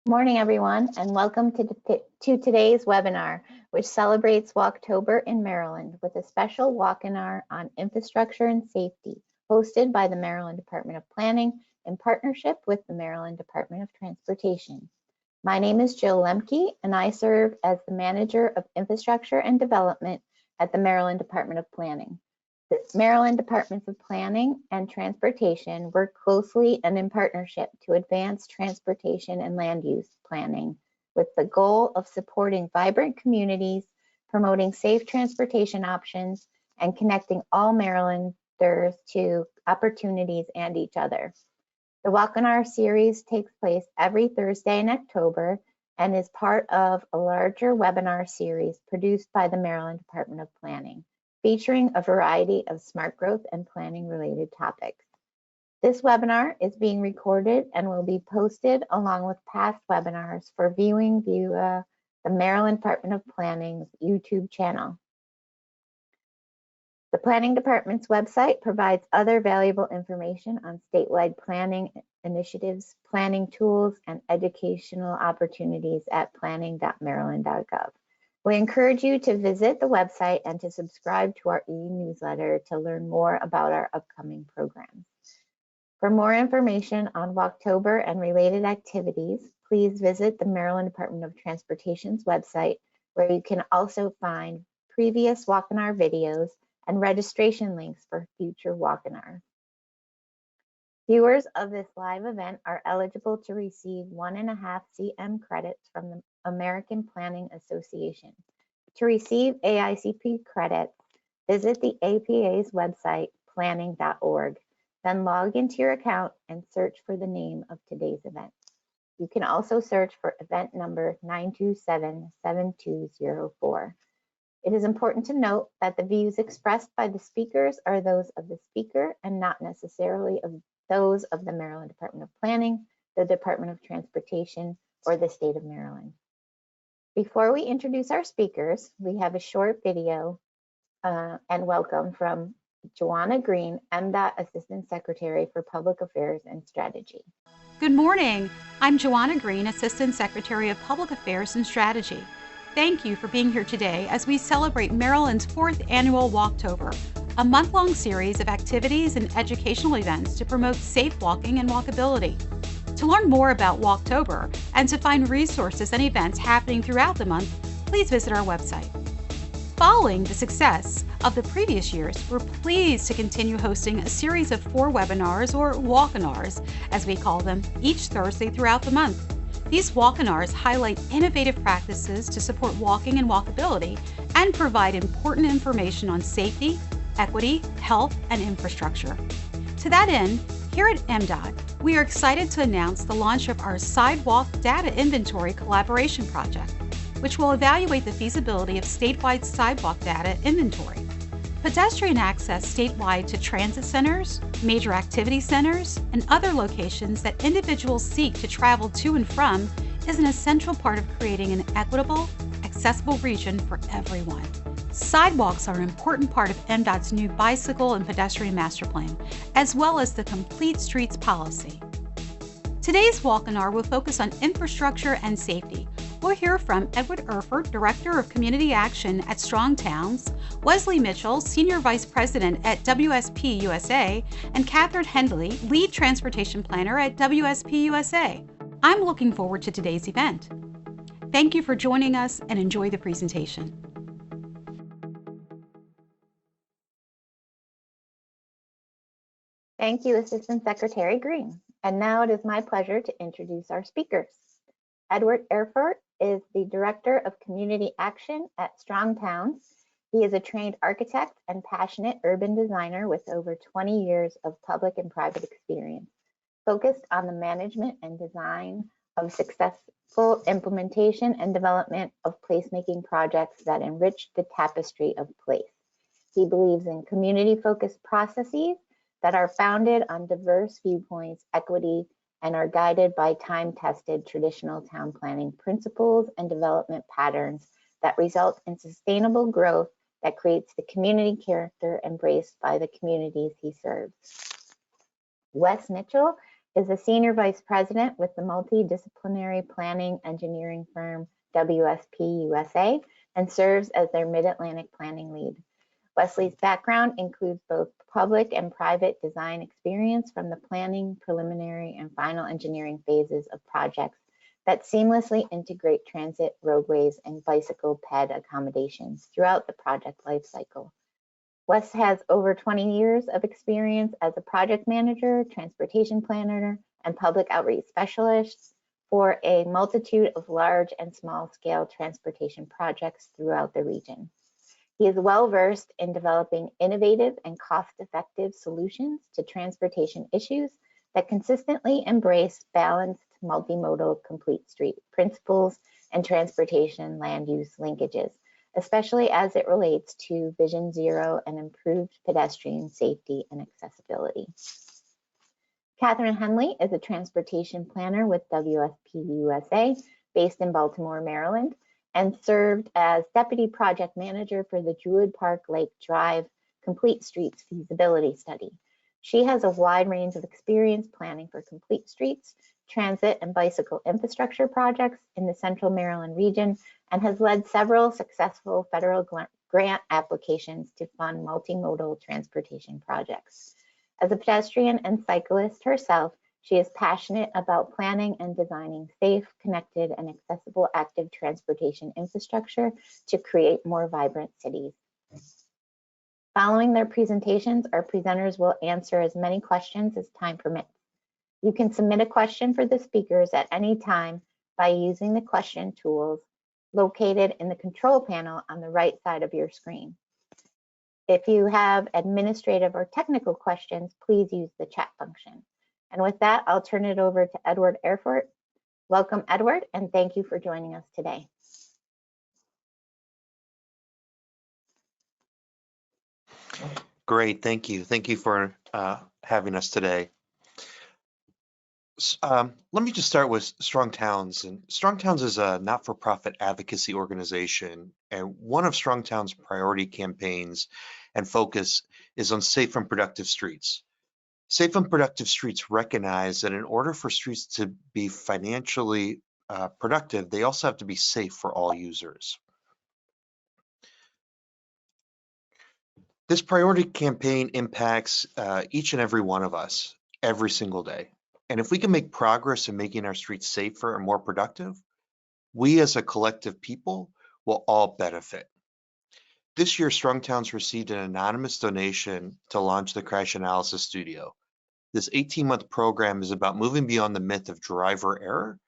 Morning, everyone, and welcome to today's webinar, which celebrates Walktober in Maryland with a special Walkinar on infrastructure and safety, hosted by the Maryland Department of Planning in partnership with the Maryland Department of Transportation. My name is Jill Lemke, and I serve as the Manager of Infrastructure and Development at the Maryland Department of Planning. The Maryland Departments of Planning and Transportation work closely and in partnership to advance transportation and land use planning with the goal of supporting vibrant communities, promoting safe transportation options, and connecting all Marylanders to opportunities and each other. The Walkinar series takes place every Thursday in October and is part of a larger webinar series produced by the Maryland Department of Planning, featuring a variety of smart growth and planning related topics. This webinar is being recorded and will be posted along with past webinars for viewing via the Maryland Department of Planning's YouTube channel. The Planning Department's website provides other valuable information on statewide planning initiatives, planning tools, and educational opportunities at planning.maryland.gov. We encourage you to visit the website and to subscribe to our e-newsletter to learn more about our upcoming programs. For more information on Walktober and related activities, please visit the Maryland Department of Transportation's website, where you can also find previous Walkinar videos and registration links for future Walkinars. Viewers of this live event are eligible to receive 1.5 CM credits from the American Planning Association. To receive AICP credits, visit the APA's website, planning.org, then log into your account and search for the name of today's event. You can also search for event number 9277204. It is important to note that the views expressed by the speakers are those of the speaker and not necessarily of those of the Maryland Department of Planning, the Department of Transportation, or the state of Maryland. Before we introduce our speakers, we have a short video and welcome from Joanna Green, MDOT Assistant Secretary for Public Affairs and Strategy. Good morning. I'm Joanna Green, Assistant Secretary of Public Affairs and Strategy. Thank you for being here today as we celebrate Maryland's 4th annual Walktober, a month-long series of activities and educational events to promote safe walking and walkability. To learn more about Walktober and to find resources and events happening throughout the month, please visit our website. Following the success of the previous years, we're pleased to continue hosting a series of 4 webinars, or Walkinars, as we call them, each Thursday throughout the month. These Walkinars highlight innovative practices to support walking and walkability and provide important information on safety, equity, health, and infrastructure. To that end, here at MDOT, we are excited to announce the launch of our Sidewalk Data Inventory Collaboration Project, which will evaluate the feasibility of statewide sidewalk data inventory. Pedestrian access statewide to transit centers, major activity centers, and other locations that individuals seek to travel to and from is an essential part of creating an equitable, accessible region for everyone. Sidewalks are an important part of MDOT's new bicycle and pedestrian master plan, as well as the Complete Streets policy. Today's Walkinar will focus on infrastructure and safety. We'll hear from Edward Erfurt, Director of Community Action at Strong Towns, Wesley Mitchell, Senior Vice President at WSP USA, and Kathryn Hendley, Lead Transportation Planner at WSP USA. I'm looking forward to today's event. Thank you for joining us and enjoy the presentation. Thank you, Assistant Secretary Green. And now it is my pleasure to introduce our speakers. Edward Erfurt is the Director of Community Action at Strong Towns. He is a trained architect and passionate urban designer with over 20 years of public and private experience, focused on the management and design of successful implementation and development of placemaking projects that enrich the tapestry of place. He believes in community-focused processes that are founded on diverse viewpoints, equity, and are guided by time-tested traditional town planning principles and development patterns that result in sustainable growth that creates the community character embraced by the communities he serves. Wes Mitchell is a Senior Vice President with the multidisciplinary planning engineering firm WSP USA and serves as their Mid-Atlantic planning lead. Wesley's background includes both public and private design experience from the planning, preliminary, and final engineering phases of projects that seamlessly integrate transit, roadways, and bicycle ped accommodations throughout the project lifecycle. Wes has over 20 years of experience as a project manager, transportation planner, and public outreach specialist for a multitude of large and small scale transportation projects throughout the region. He is well-versed in developing innovative and cost-effective solutions to transportation issues that consistently embrace balanced multimodal complete street principles and transportation land use linkages, especially as it relates to Vision Zero and improved pedestrian safety and accessibility. Kathryn Hendley is a transportation planner with WSP USA based in Baltimore, Maryland, and served as Deputy Project Manager for the Druid Park Lake Drive Complete Streets Feasibility Study. She has a wide range of experience planning for complete streets, transit, and bicycle infrastructure projects in the Central Maryland region and has led several successful federal grant applications to fund multimodal transportation projects. As a pedestrian and cyclist herself, she is passionate about planning and designing safe, connected, and accessible active transportation infrastructure to create more vibrant cities. Following their presentations, our presenters will answer as many questions as time permits. You can submit a question for the speakers at any time by using the question tools located in the control panel on the right side of your screen. If you have administrative or technical questions, please use the chat function. And with that, I'll turn it over to Edward Erfurt. Welcome, Edward, and thank you for joining us today. Great, thank you. Thank you for having us today. Let me just start with Strong Towns. And Strong Towns is a not-for-profit advocacy organization, and one of Strong Towns' priority campaigns and focus is on safe and productive streets. Safe and productive streets recognize that in order for streets to be financially productive, they also have to be safe for all users. This priority campaign impacts each and every one of us every single day. And if we can make progress in making our streets safer and more productive, we as a collective people will all benefit. This year, Strong Towns received an anonymous donation to launch the Crash Analysis Studio. This 18-month program is about moving beyond the myth of driver error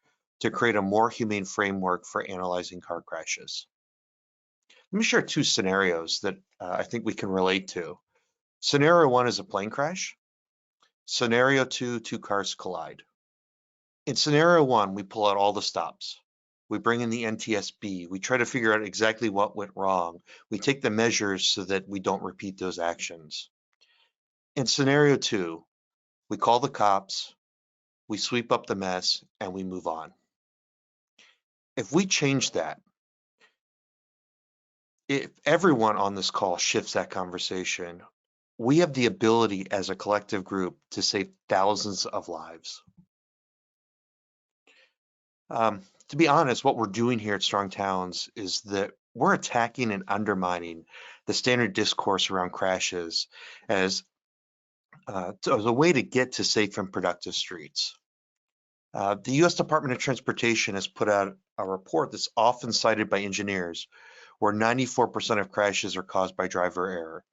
to create a more humane framework for analyzing car crashes. Let me share two scenarios that I think we can relate to. Scenario one is a plane crash. Scenario two, two cars collide. In scenario one, we pull out all the stops. We bring in the NTSB. We try to figure out exactly what went wrong. We take the measures so that we don't repeat those actions. In scenario two, we call the cops, we sweep up the mess, and we move on. If we change that, if everyone on this call shifts that conversation, we have the ability as a collective group to save thousands of lives. To be honest, what we're doing here at Strong Towns is that we're attacking and undermining the standard discourse around crashes as a way to get to safe and productive streets. The U.S. Department of Transportation has put out a report that's often cited by engineers, where 94% of crashes are caused by driver error.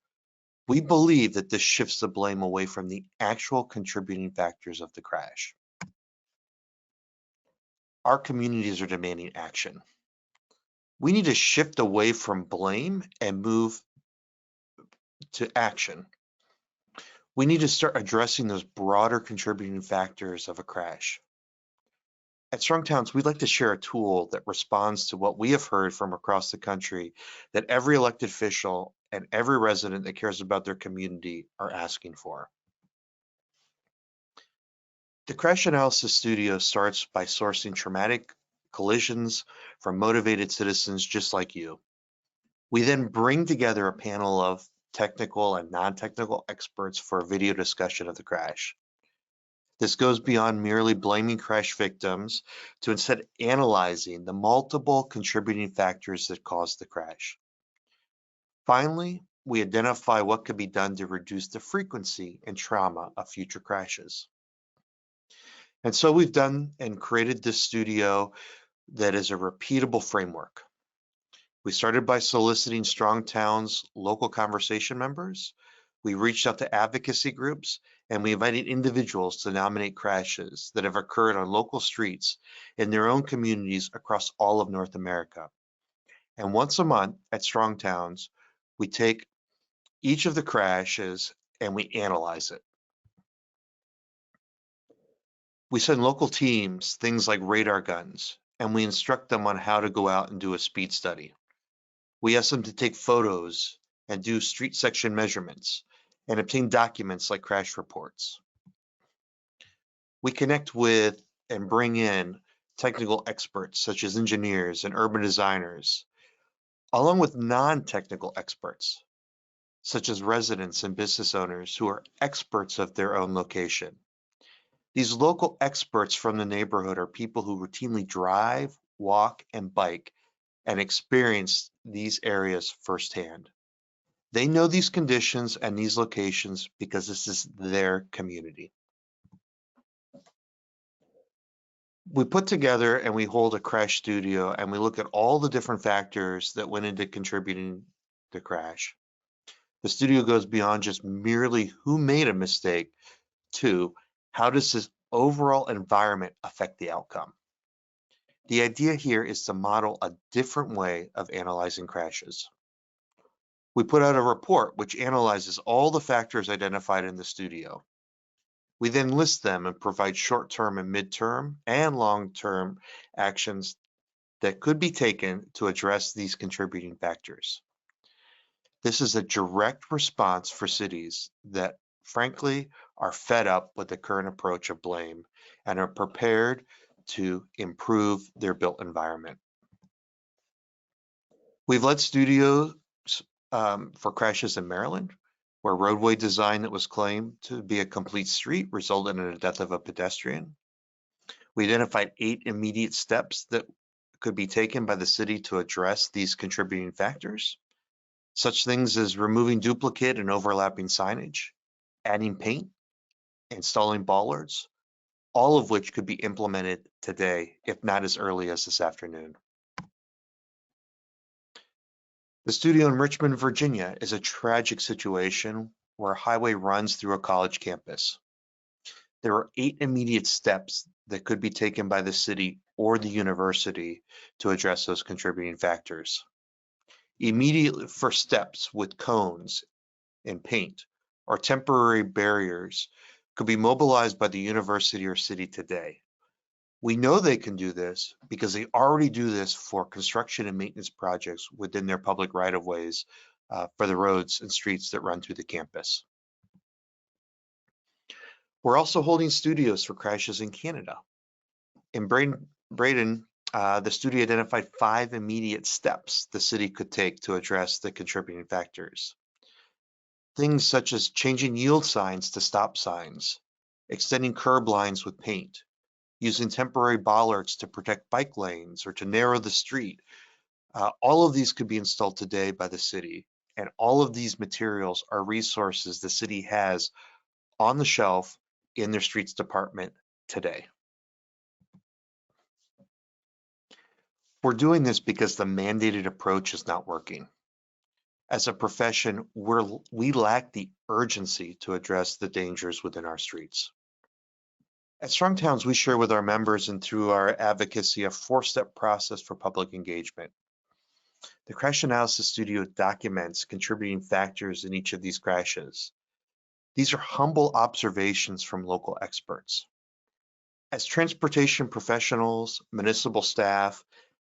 We believe that this shifts the blame away from the actual contributing factors of the crash. Our communities are demanding action. We need to shift away from blame and move to action. We need to start addressing those broader contributing factors of a crash. At Strong Towns, we'd like to share a tool that responds to what we have heard from across the country that every elected official and every resident that cares about their community are asking for. The Crash Analysis Studio starts by sourcing traumatic collisions from motivated citizens just like you. We then bring together a panel of technical and non-technical experts for a video discussion of the crash. This goes beyond merely blaming crash victims to instead analyzing the multiple contributing factors that caused the crash. Finally, we identify what could be done to reduce the frequency and trauma of future crashes. And so we've done and created this studio that is a repeatable framework. We started by soliciting Strong Towns local conversation members. We reached out to advocacy groups, and we invited individuals to nominate crashes that have occurred on local streets in their own communities across all of North America. And once a month at Strong Towns, we take each of the crashes and we analyze it. We send local teams things like radar guns, and we instruct them on how to go out and do a speed study. We ask them to take photos and do street section measurements and obtain documents like crash reports. We connect with and bring in technical experts such as engineers and urban designers, along with non-technical experts such as residents and business owners who are experts of their own location. These local experts from the neighborhood are people who routinely drive, walk, and bike and experience these areas firsthand. They know these conditions and these locations because this is their community. We put together and we hold a crash studio and we look at all the different factors that went into contributing to crash. The studio goes beyond just merely who made a mistake to how does this overall environment affect the outcome. The idea here is to model a different way of analyzing crashes. We put out a report which analyzes all the factors identified in the studio. We then list them and provide short-term and mid-term and long-term actions that could be taken to address these contributing factors. This is a direct response for cities that, frankly, are fed up with the current approach of blame and are prepared to improve their built environment. We've led studios for crashes in Maryland, where roadway design that was claimed to be a complete street resulted in the death of a pedestrian. We identified 8 immediate steps that could be taken by the city to address these contributing factors. Such things as removing duplicate and overlapping signage, adding paint, installing bollards, all of which could be implemented today, if not as early as this afternoon. The studio in Richmond, Virginia is a tragic situation where a highway runs through a college campus. There are 8 immediate steps that could be taken by the city or the university to address those contributing factors. Immediately first steps with cones and paint or temporary barriers could be mobilized by the university or city today. We know they can do this because they already do this for construction and maintenance projects within their public right-of-ways for the roads and streets that run through the campus. We're also holding studios for crashes in Canada. In Braden, the studio identified 5 immediate steps the city could take to address the contributing factors. Things such as changing yield signs to stop signs, extending curb lines with paint, using temporary bollards to protect bike lanes or to narrow the street. All of these could be installed today by the city, and all of these materials are resources the city has on the shelf in their streets department today. We're doing this because the mandated approach is not working. As a profession, we lack the urgency to address the dangers within our streets. At Strong Towns, we share with our members and through our advocacy a 4-step process for public engagement. The Crash Analysis Studio documents contributing factors in each of these crashes. These are humble observations from local experts. As transportation professionals, municipal staff,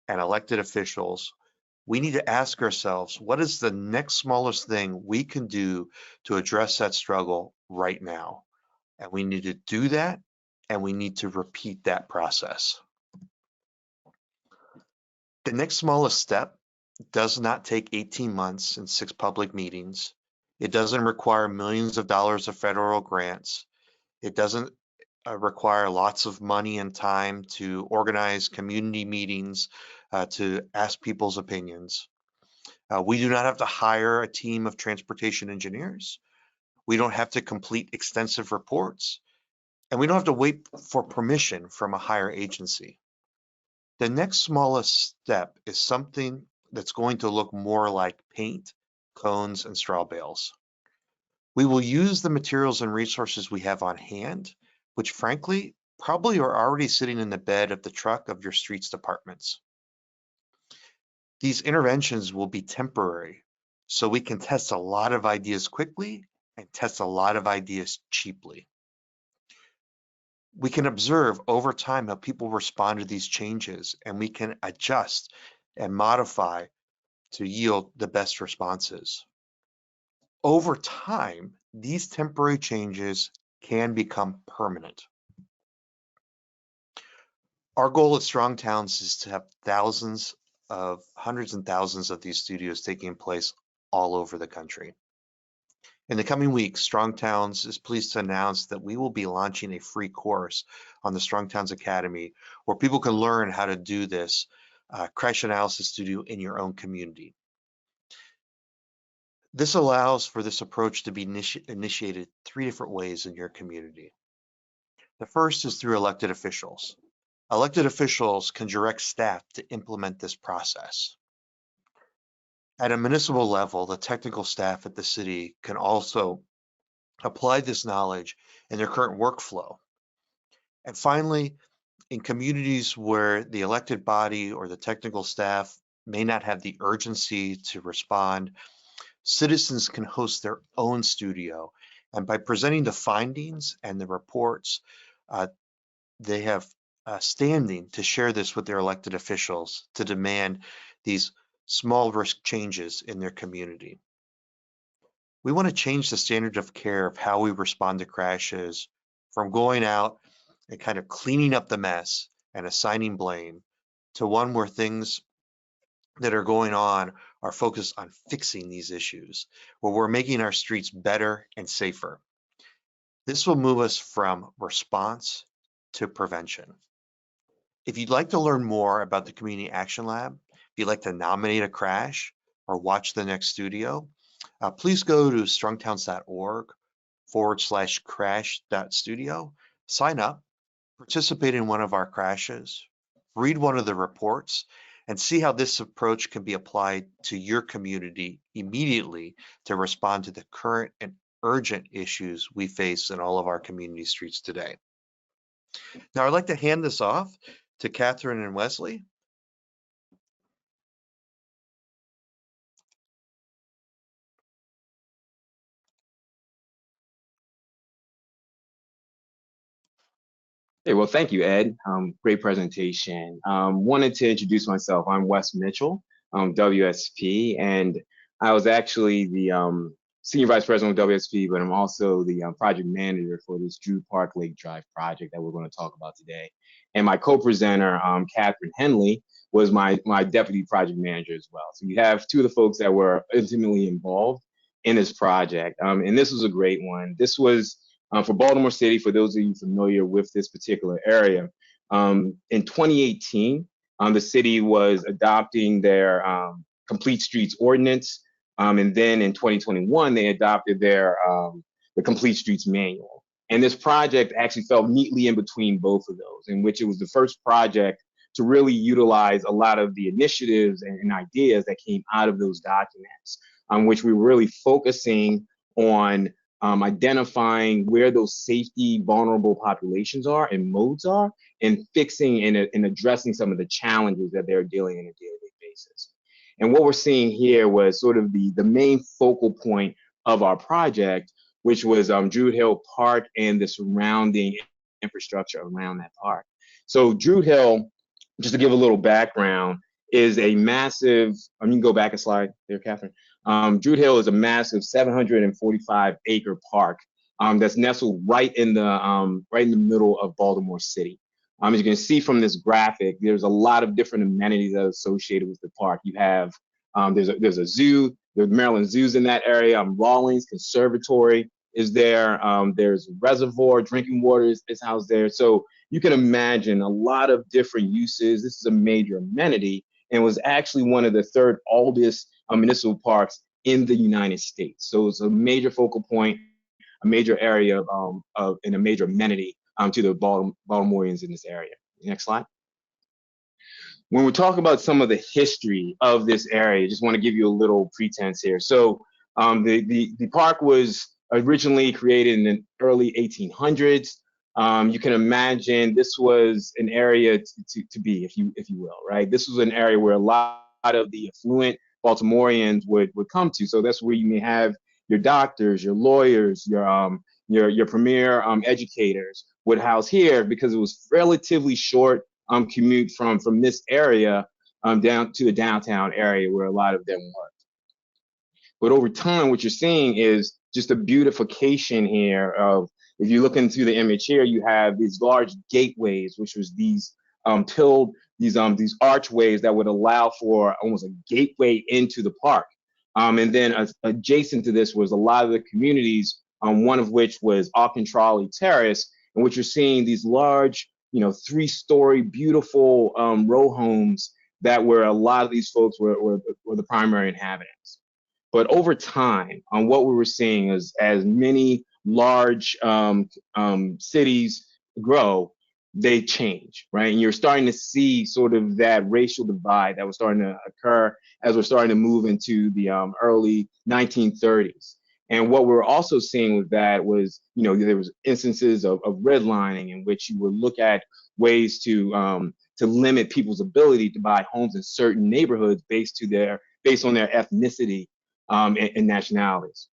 and elected officials, we need to ask ourselves, what is the next smallest thing we can do to address that struggle right now? And we need to do that, and we need to repeat that process. The next smallest step does not take 18 months and 6 public meetings. It doesn't require millions of dollars of federal grants. It doesn't require lots of money and time to organize community meetings, to ask people's opinions. We do not have to hire a team of transportation engineers. We don't have to complete extensive reports, and we don't have to wait for permission from a higher agency. The next smallest step is something that's going to look more like paint, cones, and straw bales. We will use the materials and resources we have on hand, which frankly, probably are already sitting in the bed of the truck of your streets departments. These interventions will be temporary, so we can test a lot of ideas quickly and test a lot of ideas cheaply. We can observe over time how people respond to these changes, and we can adjust and modify to yield the best responses. Over time, these temporary changes can become permanent. Our goal at Strong Towns is to have hundreds and thousands of these studios taking place all over the country. In the coming weeks, Strong Towns is pleased to announce that we will be launching a free course on the Strong Towns Academy where people can learn how to do this crash analysis studio in your own community. This allows for this approach to be initiated 3 different ways in your community. The first is through elected officials. Elected officials can direct staff to implement this process. At a municipal level, the technical staff at the city can also apply this knowledge in their current workflow. And finally, in communities where the elected body or the technical staff may not have the urgency to respond, citizens can host their own studio. And by presenting the findings and the reports, they have standing to share this with their elected officials to demand these small risk changes in their community. We want to change the standard of care of how we respond to crashes from going out and kind of cleaning up the mess and assigning blame to one where things that are going on are focused on fixing these issues, where we're making our streets better and safer. This will move us from response to prevention. If you'd like to learn more about the Community Action Lab, if you'd like to nominate a crash or watch the next studio, please go to strongtowns.org/crash.studio, sign up, participate in one of our crashes, read one of the reports, and see how this approach can be applied to your community immediately to respond to the current and urgent issues we face in all of our community streets today. Now, I'd like to hand this off to Kathryn and Wesley. Hey, well, thank you, Ed. Great presentation. Wanted to introduce myself. I'm Wes Mitchell, WSP, and I was actually the Senior Vice President of WSP, but I'm also the project manager for this Druid Park Lake Drive project that we're going to talk about today. And my co-presenter, Kathryn Hendley, was my deputy project manager as well. So you have 2 of the folks that were intimately involved in this project. And this was a great one. This was for Baltimore City, for those of you familiar with this particular area. In 2018, the city was adopting their Complete Streets Ordinance. And then in 2021, they adopted their the Complete Streets Manual. And this project actually fell neatly in between both of those, in which it was the first project to really utilize a lot of the initiatives and ideas that came out of those documents, on which we were really focusing on identifying where those safety vulnerable populations are and modes are, and fixing and addressing some of the challenges that they're dealing in a daily basis. And what we're seeing here was sort of the main focal point of our project, which was Druid Park and the surrounding infrastructure around that park. So Druid, just to give a little background, is a massive, you can go back a slide there, Kathryn. Druid is a massive 745-acre park that's nestled right in the middle of Baltimore City. As you can see from this graphic, there's a lot of different amenities that are associated with the park. You have there's a zoo, there's Maryland zoos in that area, Rawlings Conservatory, is there. There's a reservoir, drinking water is housed there. So you can imagine a lot of different uses. This is a major amenity and was actually one of the third oldest municipal parks in the United States. So it's a major focal point, a major area and a major amenity to the Baltimoreans in this area. Next slide. When we talk about some of the history of this area, just want to give you a little pretense here. So the park was originally created in the early 1800s. You can imagine this was an area to be, if you will, right? This was an area where a lot of the affluent Baltimoreans would come to. So that's where you may have your doctors, your lawyers, your premier educators would house here, because it was relatively short commute from this area down to the downtown area where a lot of them worked. But over time, what you're seeing is just a beautification here of, if you look into the image here, you have these large gateways, which was these these archways that would allow for almost a gateway into the park. And then adjacent to this was a lot of the communities, one of which was Walkinar Terrace, in which you're seeing these large, 3-story beautiful row homes that were a lot of these folks were the primary inhabitants. But over time, what we were seeing is, as many large cities grow, they change, right? And you're starting to see sort of that racial divide that was starting to occur as we're starting to move into the early 1930s. And what we're also seeing with that was, there was instances of redlining in which you would look at ways to limit people's ability to buy homes in certain neighborhoods based on their ethnicity and nationalities.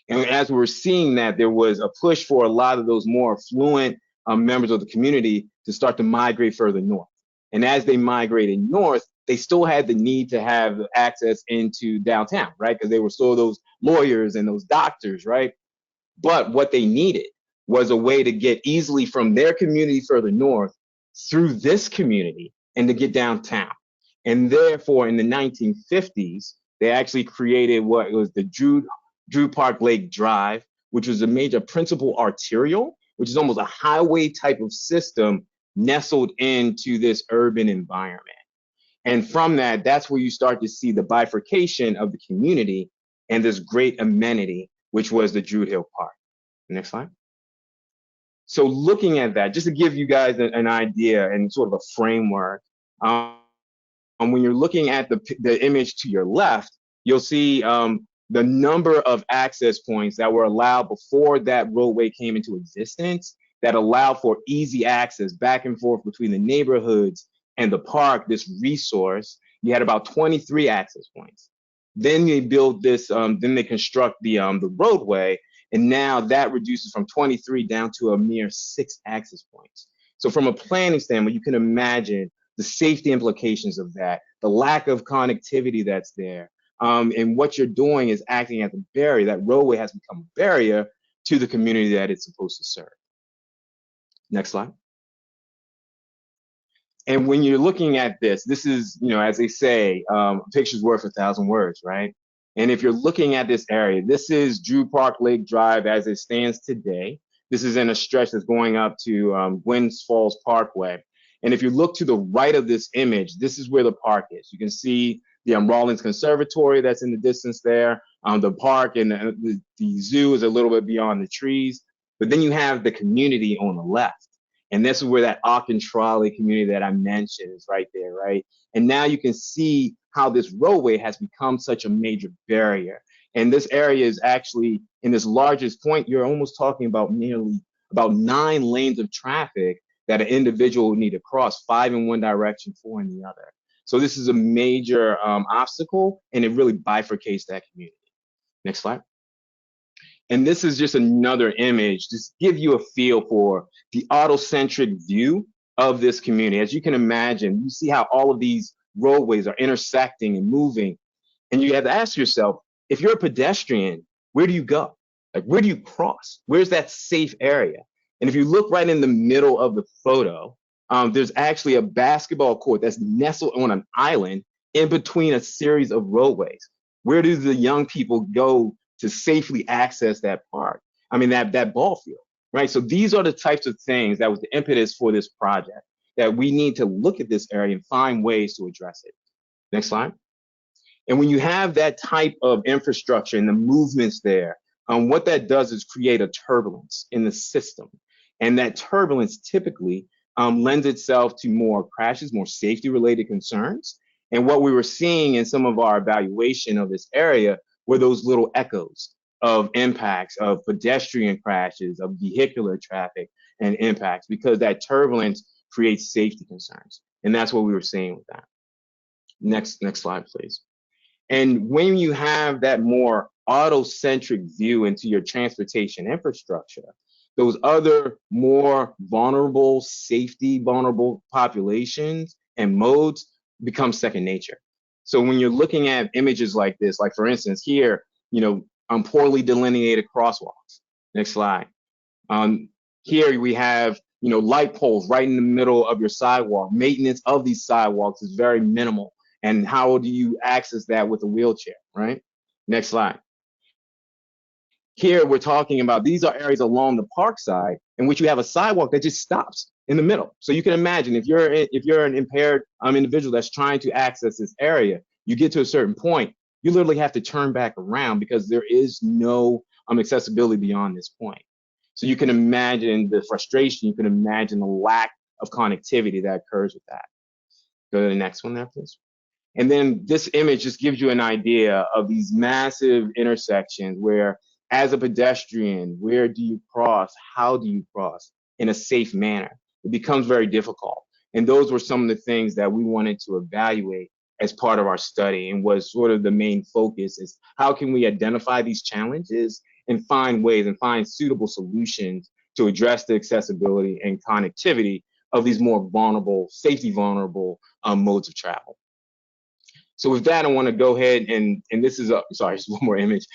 And as we're seeing that, there was a push for a lot of those more affluent members of the community to start to migrate further north. And as they migrated north, they still had the need to have access into downtown, right? Because they were still those lawyers and those doctors, right? But what they needed was a way to get easily from their community further north through this community and to get downtown. And therefore, in the 1950s, they actually created what was the Druid Park Lake Drive, which was a major principal arterial, which is almost a highway type of system nestled into this urban environment. And from that, that's where you start to see the bifurcation of the community and this great amenity, which was the Druid Hill Park. Next slide. So looking at that, just to give you guys an idea and sort of a framework, when you're looking at the image to your left, you'll see the number of access points that were allowed before that roadway came into existence that allowed for easy access back and forth between the neighborhoods and the park, this resource. You had about 23 access points. Then they build this, then they construct the roadway, and now that reduces from 23 down to a mere 6 access points. So from a planning standpoint, you can imagine the safety implications of that, the lack of connectivity that's there. And what you're doing is acting as a barrier. That roadway has become a barrier to the community that it's supposed to serve. Next slide. And when you're looking at this is, as they say, a picture's worth 1,000 words, right? And if you're looking at this area, this is Druid Park Lake Drive as it stands today. This is in a stretch that's going up to Gwynns Falls Parkway. And if you look to the right of this image, this is where the park is. You can see the Rawlins Conservatory that's in the distance there. The park and the zoo is a little bit beyond the trees. But then you have the community on the left. And this is where that Walkinar community that I mentioned is right there, right? And now you can see how this roadway has become such a major barrier. And this area is actually, in this largest point, you're almost talking about nearly about 9 lanes of traffic that an individual would need to cross, 5 in one direction, 4 in the other. So this is a major obstacle, and it really bifurcates that community. Next slide. And this is just another image, just give you a feel for the autocentric view of this community. As you can imagine, you see how all of these roadways are intersecting and moving. And you have to ask yourself, if you're a pedestrian, where do you go? Like, where do you cross? Where's that safe area? And if you look right in the middle of the photo, there's actually a basketball court that's nestled on an island in between a series of roadways. Where do the young people go to safely access that park. I mean, that ball field, right? So these are the types of things that was the impetus for this project, that we need to look at this area and find ways to address it. Next slide. And when you have that type of infrastructure and the movements there, what that does is create a turbulence in the system. And that turbulence typically lends itself to more crashes, more safety related concerns. And what we were seeing in some of our evaluation of this area were those little echoes of impacts of pedestrian crashes, of vehicular traffic and impacts, because that turbulence creates safety concerns. And that's what we were seeing with that. Next slide, please. And when you have that more auto-centric view into your transportation infrastructure, those other more vulnerable, safety vulnerable populations and modes become second nature. So when you're looking at images like this, like for instance here, poorly delineated crosswalks. Next slide. Here we have, light poles right in the middle of your sidewalk. Maintenance of these sidewalks is very minimal. And how do you access that with a wheelchair, right? Next slide. Here we're talking about, these are areas along the park side in which you have a sidewalk that just stops in the middle. So you can imagine if you're an impaired individual that's trying to access this area, you get to a certain point, you literally have to turn back around because there is no accessibility beyond this point. So you can imagine the frustration, you can imagine the lack of connectivity that occurs with that. Go to the next one there, please. And then this image just gives you an idea of these massive intersections where, as a pedestrian, where do you cross? How do you cross in a safe manner? It becomes very difficult. And those were some of the things that we wanted to evaluate as part of our study, and was sort of the main focus is how can we identify these challenges and find ways and find suitable solutions to address the accessibility and connectivity of these more vulnerable, safety vulnerable modes of travel. So with that, I want to go ahead and this is just one more image.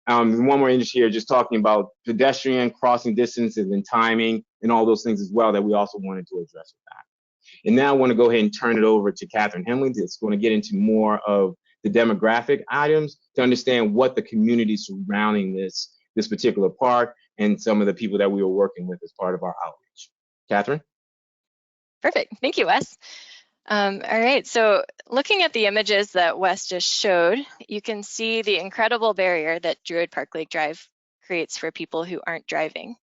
One more image here, just talking about pedestrian crossing distances and timing and all those things as well that we also wanted to address with that. And now I want to go ahead and turn it over to Kathryn Hendley. That's going to get into more of the demographic items to understand what the community surrounding this particular park and some of the people that we were working with as part of our outreach. Kathryn? Perfect. Thank you, Wes. All right, so looking at the images that Wes just showed, you can see the incredible barrier that Druid Park Lake Drive creates for people who aren't driving.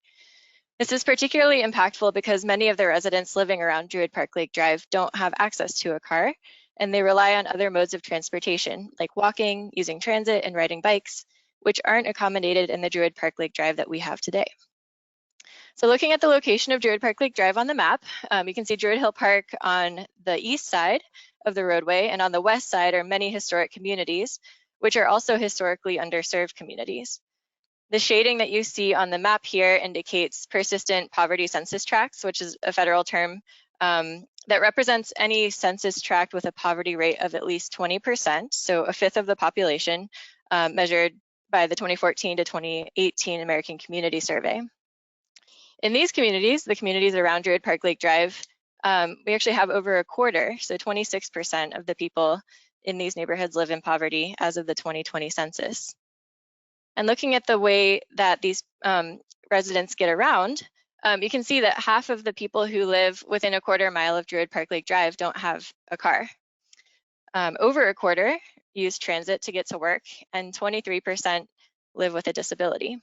This is particularly impactful because many of the residents living around Druid Park Lake Drive don't have access to a car, and they rely on other modes of transportation, like walking, using transit, and riding bikes, which aren't accommodated in the Druid Park Lake Drive that we have today. So looking at the location of Druid Park Lake Drive on the map, you can see Druid Hill Park on the east side of the roadway, and on the west side are many historic communities, which are also historically underserved communities. The shading that you see on the map here indicates persistent poverty census tracts, which is a federal term that represents any census tract with a poverty rate of at least 20%, so a fifth of the population, measured by the 2014 to 2018 American Community Survey. In these communities, the communities around Druid Park Lake Drive, we actually have over a quarter, so 26% of the people in these neighborhoods live in poverty as of the 2020 census. And looking at the way that these residents get around, you can see that half of the people who live within a quarter mile of Druid Park Lake Drive don't have a car. Over a quarter use transit to get to work, and 23% live with a disability.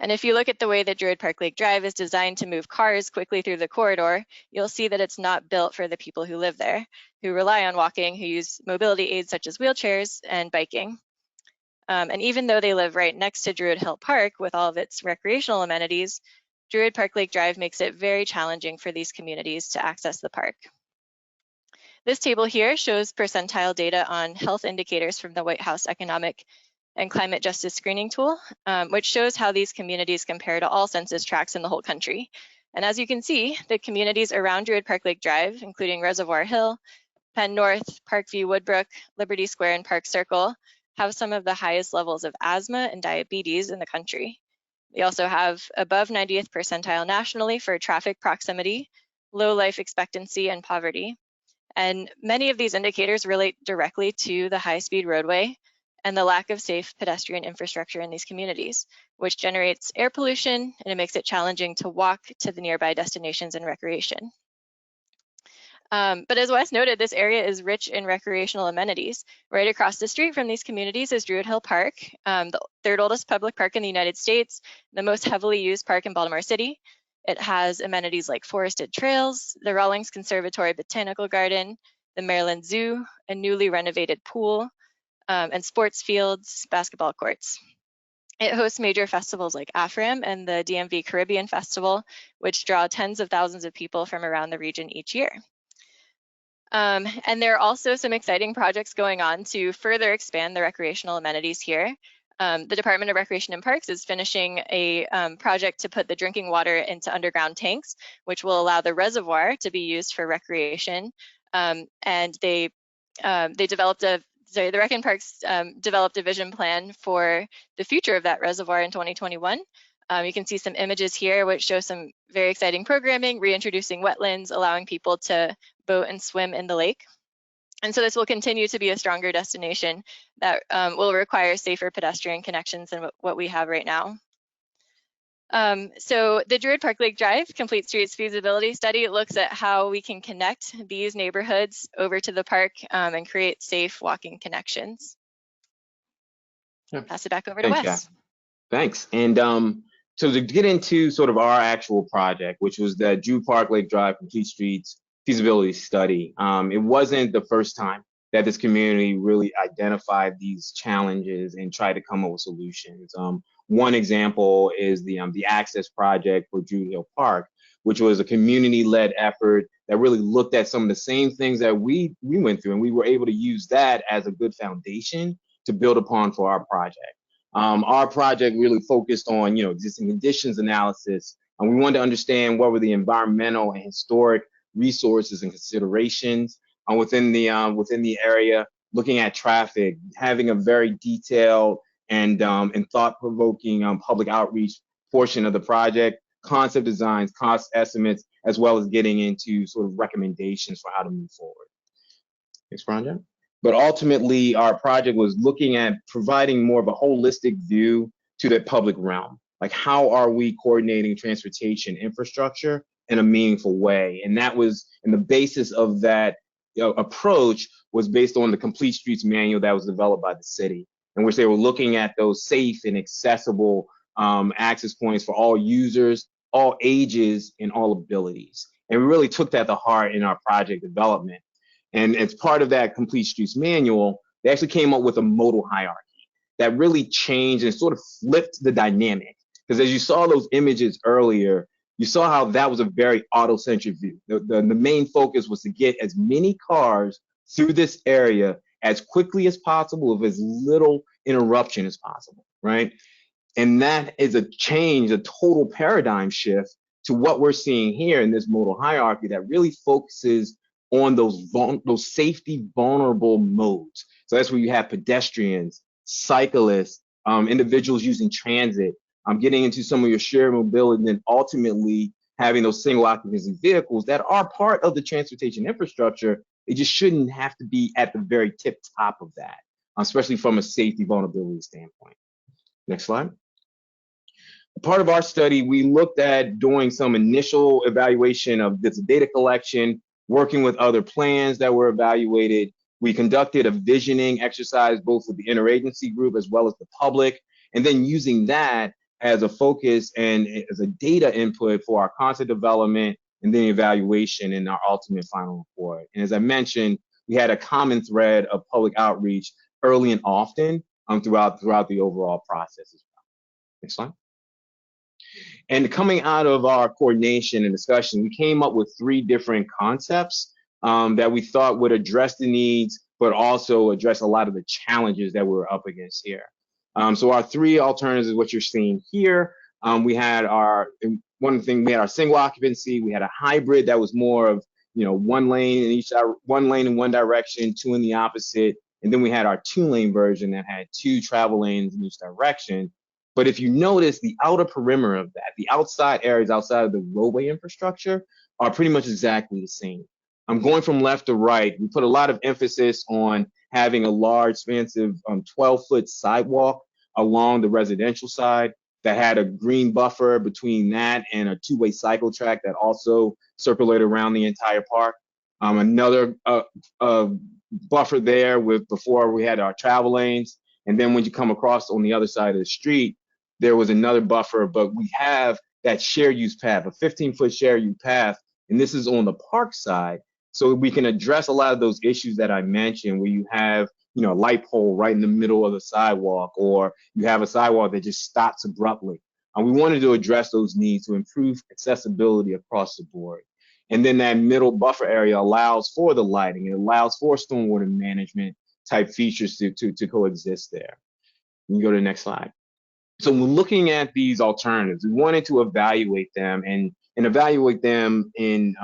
And if you look at the way that Druid Park Lake Drive is designed to move cars quickly through the corridor, you'll see that it's not built for the people who live there, who rely on walking, who use mobility aids such as wheelchairs and biking. And even though they live right next to Druid Hill Park with all of its recreational amenities, Druid Park Lake Drive makes it very challenging for these communities to access the park. This table here shows percentile data on health indicators from the White House Economic and Climate Justice Screening Tool, which shows how these communities compare to all census tracts in the whole country. And as you can see, the communities around Druid Park Lake Drive, including Reservoir Hill, Penn North, Parkview Woodbrook, Liberty Square, and Park Circle, have some of the highest levels of asthma and diabetes in the country. They also have above 90th percentile nationally for traffic proximity, low life expectancy, and poverty. And many of these indicators relate directly to the high-speed roadway and the lack of safe pedestrian infrastructure in these communities, which generates air pollution and it makes it challenging to walk to the nearby destinations and recreation. But as Wes noted, this area is rich in recreational amenities. Right across the street from these communities is Druid Park, the third oldest public park in the United States, the most heavily used park in Baltimore City. It has amenities like forested trails, the Rawlings Conservatory Botanical Garden, the Maryland Zoo, a newly renovated pool, and sports fields, basketball courts. It hosts major festivals like AFRAM and the DMV Caribbean Festival, which draw tens of thousands of people from around the region each year. And there are also some exciting projects going on to further expand the recreational amenities here. The Department of Recreation and Parks is finishing a project to put the drinking water into underground tanks, which will allow the reservoir to be used for recreation. And the Rec and Parks developed a vision plan for the future of that reservoir in 2021. You can see some images here which show some very exciting programming, reintroducing wetlands, allowing people to boat and swim in the lake. And so this will continue to be a stronger destination that will require safer pedestrian connections than what we have right now. So the Druid Park Lake Drive Complete Streets Feasibility Study looks at how we can connect these neighborhoods over to the park and create safe walking connections. Yeah. Pass it back over to Thanks, Wes. Kath. Thanks. And so to get into sort of our actual project, which was the Druid Park Lake Drive Complete Streets Feasibility Study, it wasn't the first time that this community really identified these challenges and tried to come up with solutions. One example is the Access Project for Druid Park, which was a community-led effort that really looked at some of the same things that we went through, and we were able to use that as a good foundation to build upon for our project. Our project really focused on, existing conditions analysis, and we wanted to understand what were the environmental and historic resources and considerations within the area, looking at traffic, having a very detailed and thought-provoking public outreach portion of the project, concept designs, cost estimates, as well as getting into sort of recommendations for how to move forward. Next project. But ultimately, our project was looking at providing more of a holistic view to the public realm. Like, how are we coordinating transportation infrastructure in a meaningful way? And that was, and the basis of that approach was based on the Complete Streets Manual that was developed by the city, in which they were looking at those safe and accessible access points for all users, all ages, and all abilities. And we really took that to heart in our project development. And as part of that Complete Streets Manual, they actually came up with a modal hierarchy that really changed and sort of flipped the dynamic. Because as you saw those images earlier, you saw how that was a very auto-centric view. The main focus was to get as many cars through this area as quickly as possible with as little interruption as possible, right? And that is a change, a total paradigm shift to what we're seeing here in this modal hierarchy that really focuses on those safety vulnerable modes. So that's where you have pedestrians, cyclists, individuals using transit, getting into some of your shared mobility, and then ultimately having those single occupancy vehicles that are part of the transportation infrastructure. It just shouldn't have to be at the very tip top of that, especially from a safety vulnerability standpoint. Next slide. Part of our study, we looked at doing some initial evaluation of this data collection, working with other plans that were evaluated. We conducted a visioning exercise, both with the interagency group as well as the public, and then using that as a focus and as a data input for our concept development and then evaluation in our ultimate final report. And as I mentioned, we had a common thread of public outreach early and often throughout the overall process as well. Next slide. And coming out of our coordination and discussion, we came up with 3 different concepts that we thought would address the needs, but also address a lot of the challenges that we're up against here. So our 3 alternatives, what you're seeing here, we had we had our single occupancy, we had a hybrid that was more of, one lane in one direction, 2 in the opposite, and then we had our 2-lane version that had 2 travel lanes in each direction. But if you notice, the outer perimeter of that, the outside areas outside of the roadway infrastructure are pretty much exactly the same. I'm going from left to right. We put a lot of emphasis on having a large, expansive 12-foot sidewalk along the residential side that had a green buffer between that and a two-way cycle track that also circulated around the entire park. Another buffer there with before we had our travel lanes. And then when you come across on the other side of the street, there was another buffer, but we have that shared use path, a 15-foot shared use path. And this is on the park side. So we can address a lot of those issues that I mentioned where you have, you know, a light pole right in the middle of the sidewalk, or you have a sidewalk that just stops abruptly. And we wanted to address those needs to improve accessibility across the board. And then that middle buffer area allows for the lighting. It allows for stormwater management type features to coexist there. You can go to the next slide. So we're looking at these alternatives. We wanted to evaluate them and evaluate them in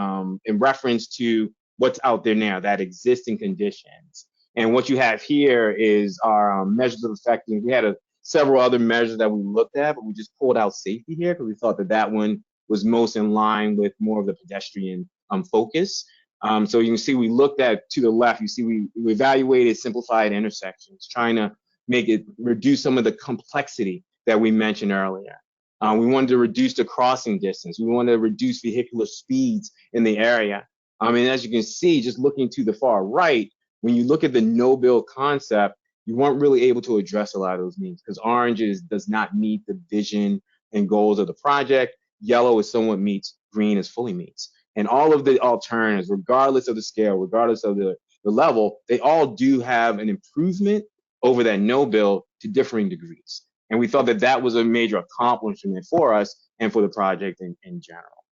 reference to what's out there now, that existing conditions. And what you have here is our measures of effectiveness. We had several other measures that we looked at, but we just pulled out safety here because we thought that that one was most in line with more of the pedestrian focus. So you can see we looked at, to the left, you see we evaluated simplified intersections, trying to make it reduce some of the complexity that we mentioned earlier. We wanted to reduce the crossing distance. We wanted to reduce vehicular speeds in the area. And as you can see, just looking to the far right, when you look at the no-build concept, you weren't really able to address a lot of those needs because orange does not meet the vision and goals of the project. Yellow is somewhat meets, green is fully meets. And all of the alternatives, regardless of the scale, regardless of the level, they all do have an improvement over that no-build to differing degrees. And we thought that that was a major accomplishment for us and for the project in general.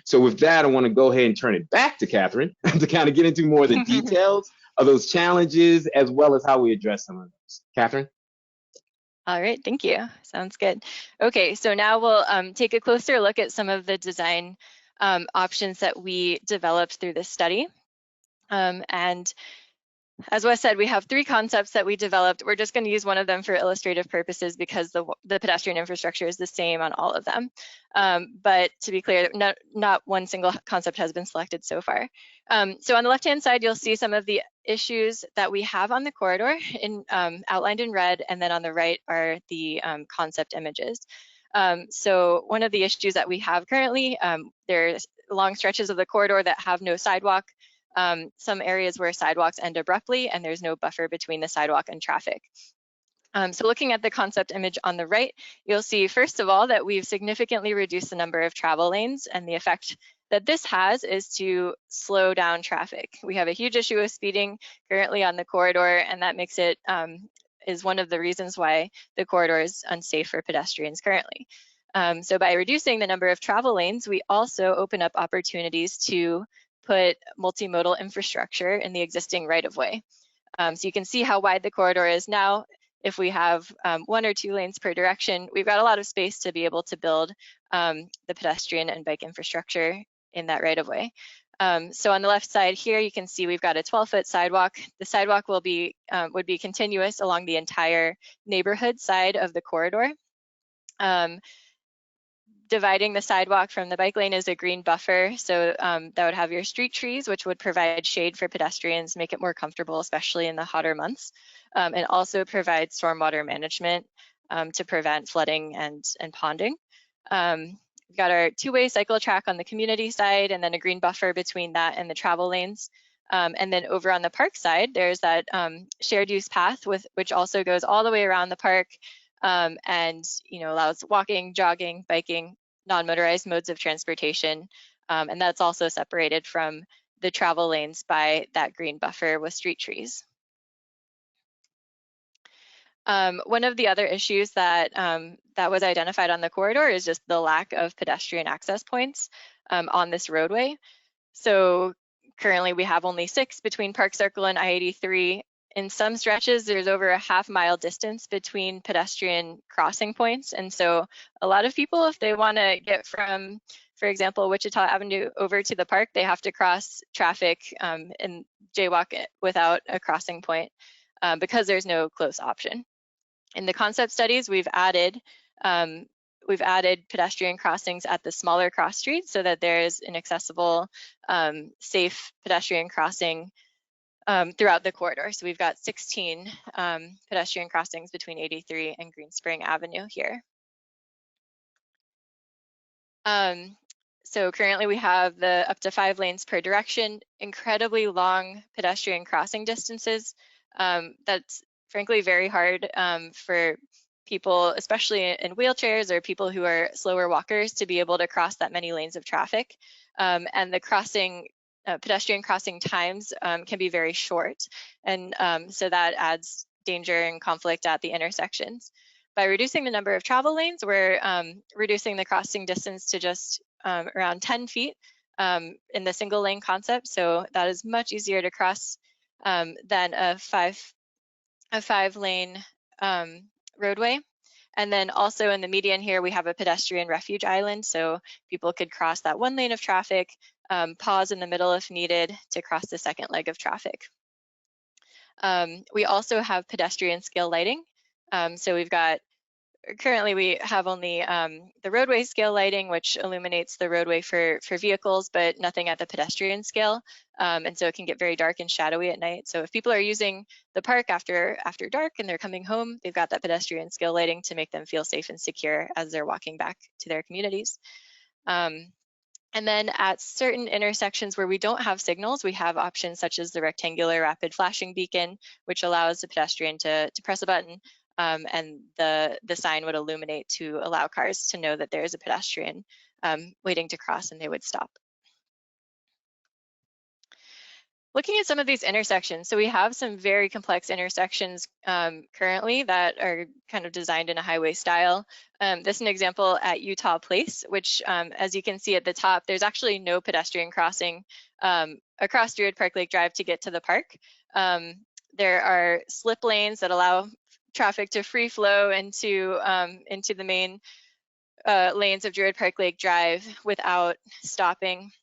So with that, I want to go ahead and turn it back to Kathryn to kind of get into more of the details of those challenges, as well as how we address some of those. Kathryn? All right, thank you. Sounds good. Okay, so now we'll take a closer look at some of the design options that we developed through this study. And as Wes said, we have 3 concepts that we developed. We're just going to use one of them for illustrative purposes because the pedestrian infrastructure is the same on all of them. But to be clear, not one single concept has been selected so far. So on the left-hand side, you'll see some of the issues that we have on the corridor outlined in red, and then on the right are the concept images. So one of the issues that we have currently, there's long stretches of the corridor that have no sidewalk. Some areas where sidewalks end abruptly and there's no buffer between the sidewalk and traffic. So looking at the concept image on the right, you'll see first of all that we've significantly reduced the number of travel lanes, and the effect that this has is to slow down traffic. We have a huge issue with speeding currently on the corridor, and that makes it is one of the reasons why the corridor is unsafe for pedestrians currently. So by reducing the number of travel lanes, we also open up opportunities to put multimodal infrastructure in the existing right-of-way. So you can see how wide the corridor is now. If we have 1 or 2 lanes per direction, we've got a lot of space to be able to build the pedestrian and bike infrastructure in that right-of-way. So on the left side here, you can see we've got a 12-foot sidewalk. The sidewalk would be continuous along the entire neighborhood side of the corridor. Dividing the sidewalk from the bike lane is a green buffer. So that would have your street trees, which would provide shade for pedestrians, make it more comfortable, especially in the hotter months, and also provide stormwater management to prevent flooding and ponding. We've got our 2-way cycle track on the community side, and then a green buffer between that and the travel lanes. And then over on the park side, there's that shared use path which also goes all the way around the park and allows walking, jogging, biking, non-motorized modes of transportation. And that's also separated from the travel lanes by that green buffer with street trees. One of the other issues that was identified on the corridor is just the lack of pedestrian access points on this roadway. So currently we have only 6 between Park Circle and I-83. In some stretches, there's over a half-mile distance between pedestrian crossing points. And so a lot of people, if they want to get from, for example, Wichita Avenue over to the park, they have to cross traffic and jaywalk without a crossing point because there's no close option. In the concept studies, we've added pedestrian crossings at the smaller cross streets so that there is an accessible, safe pedestrian crossing throughout the corridor. So we've got 16 pedestrian crossings between 83 and Green Spring Avenue here. So currently we have the up to 5 lanes per direction, incredibly long pedestrian crossing distances. That's frankly very hard for people, especially in wheelchairs or people who are slower walkers, to be able to cross that many lanes of traffic. And the pedestrian crossing times can be very short. And so that adds danger and conflict at the intersections. By reducing the number of travel lanes, we're reducing the crossing distance to just around 10 feet in the single lane concept. So that is much easier to cross than a five lane roadway. And then also in the median here, we have a pedestrian refuge island. So people could cross that 1 lane of traffic, pause in the middle if needed to cross the second leg of traffic. We also have pedestrian scale lighting. So currently we have only the roadway scale lighting, which illuminates the roadway for vehicles, but nothing at the pedestrian scale. And so it can get very dark and shadowy at night. So if people are using the park after dark and they're coming home, they've got that pedestrian scale lighting to make them feel safe and secure as they're walking back to their communities. And then at certain intersections where we don't have signals, we have options such as the rectangular rapid flashing beacon, which allows the pedestrian to press a button and the sign would illuminate to allow cars to know that there is a pedestrian waiting to cross and they would stop. Looking at some of these intersections, so we have some very complex intersections currently that are kind of designed in a highway style. This is an example at Utah Place, which as you can see at the top, there's actually no pedestrian crossing across Druid Park Lake Drive to get to the park. There are slip lanes that allow traffic to free flow into the main lanes of Druid Park Lake Drive without stopping.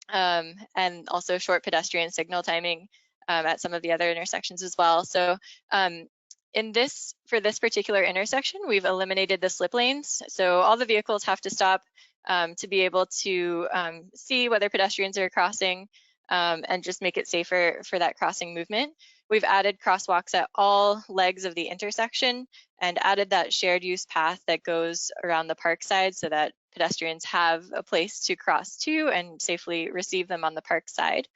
And also short pedestrian signal timing at some of the other intersections as well. So for this particular intersection, we've eliminated the slip lanes. So all the vehicles have to stop to be able to see whether pedestrians are crossing and just make it safer for that crossing movement. We've added crosswalks at all legs of the intersection and added that shared use path that goes around the park side so that pedestrians have a place to cross to and safely receive them on the park side.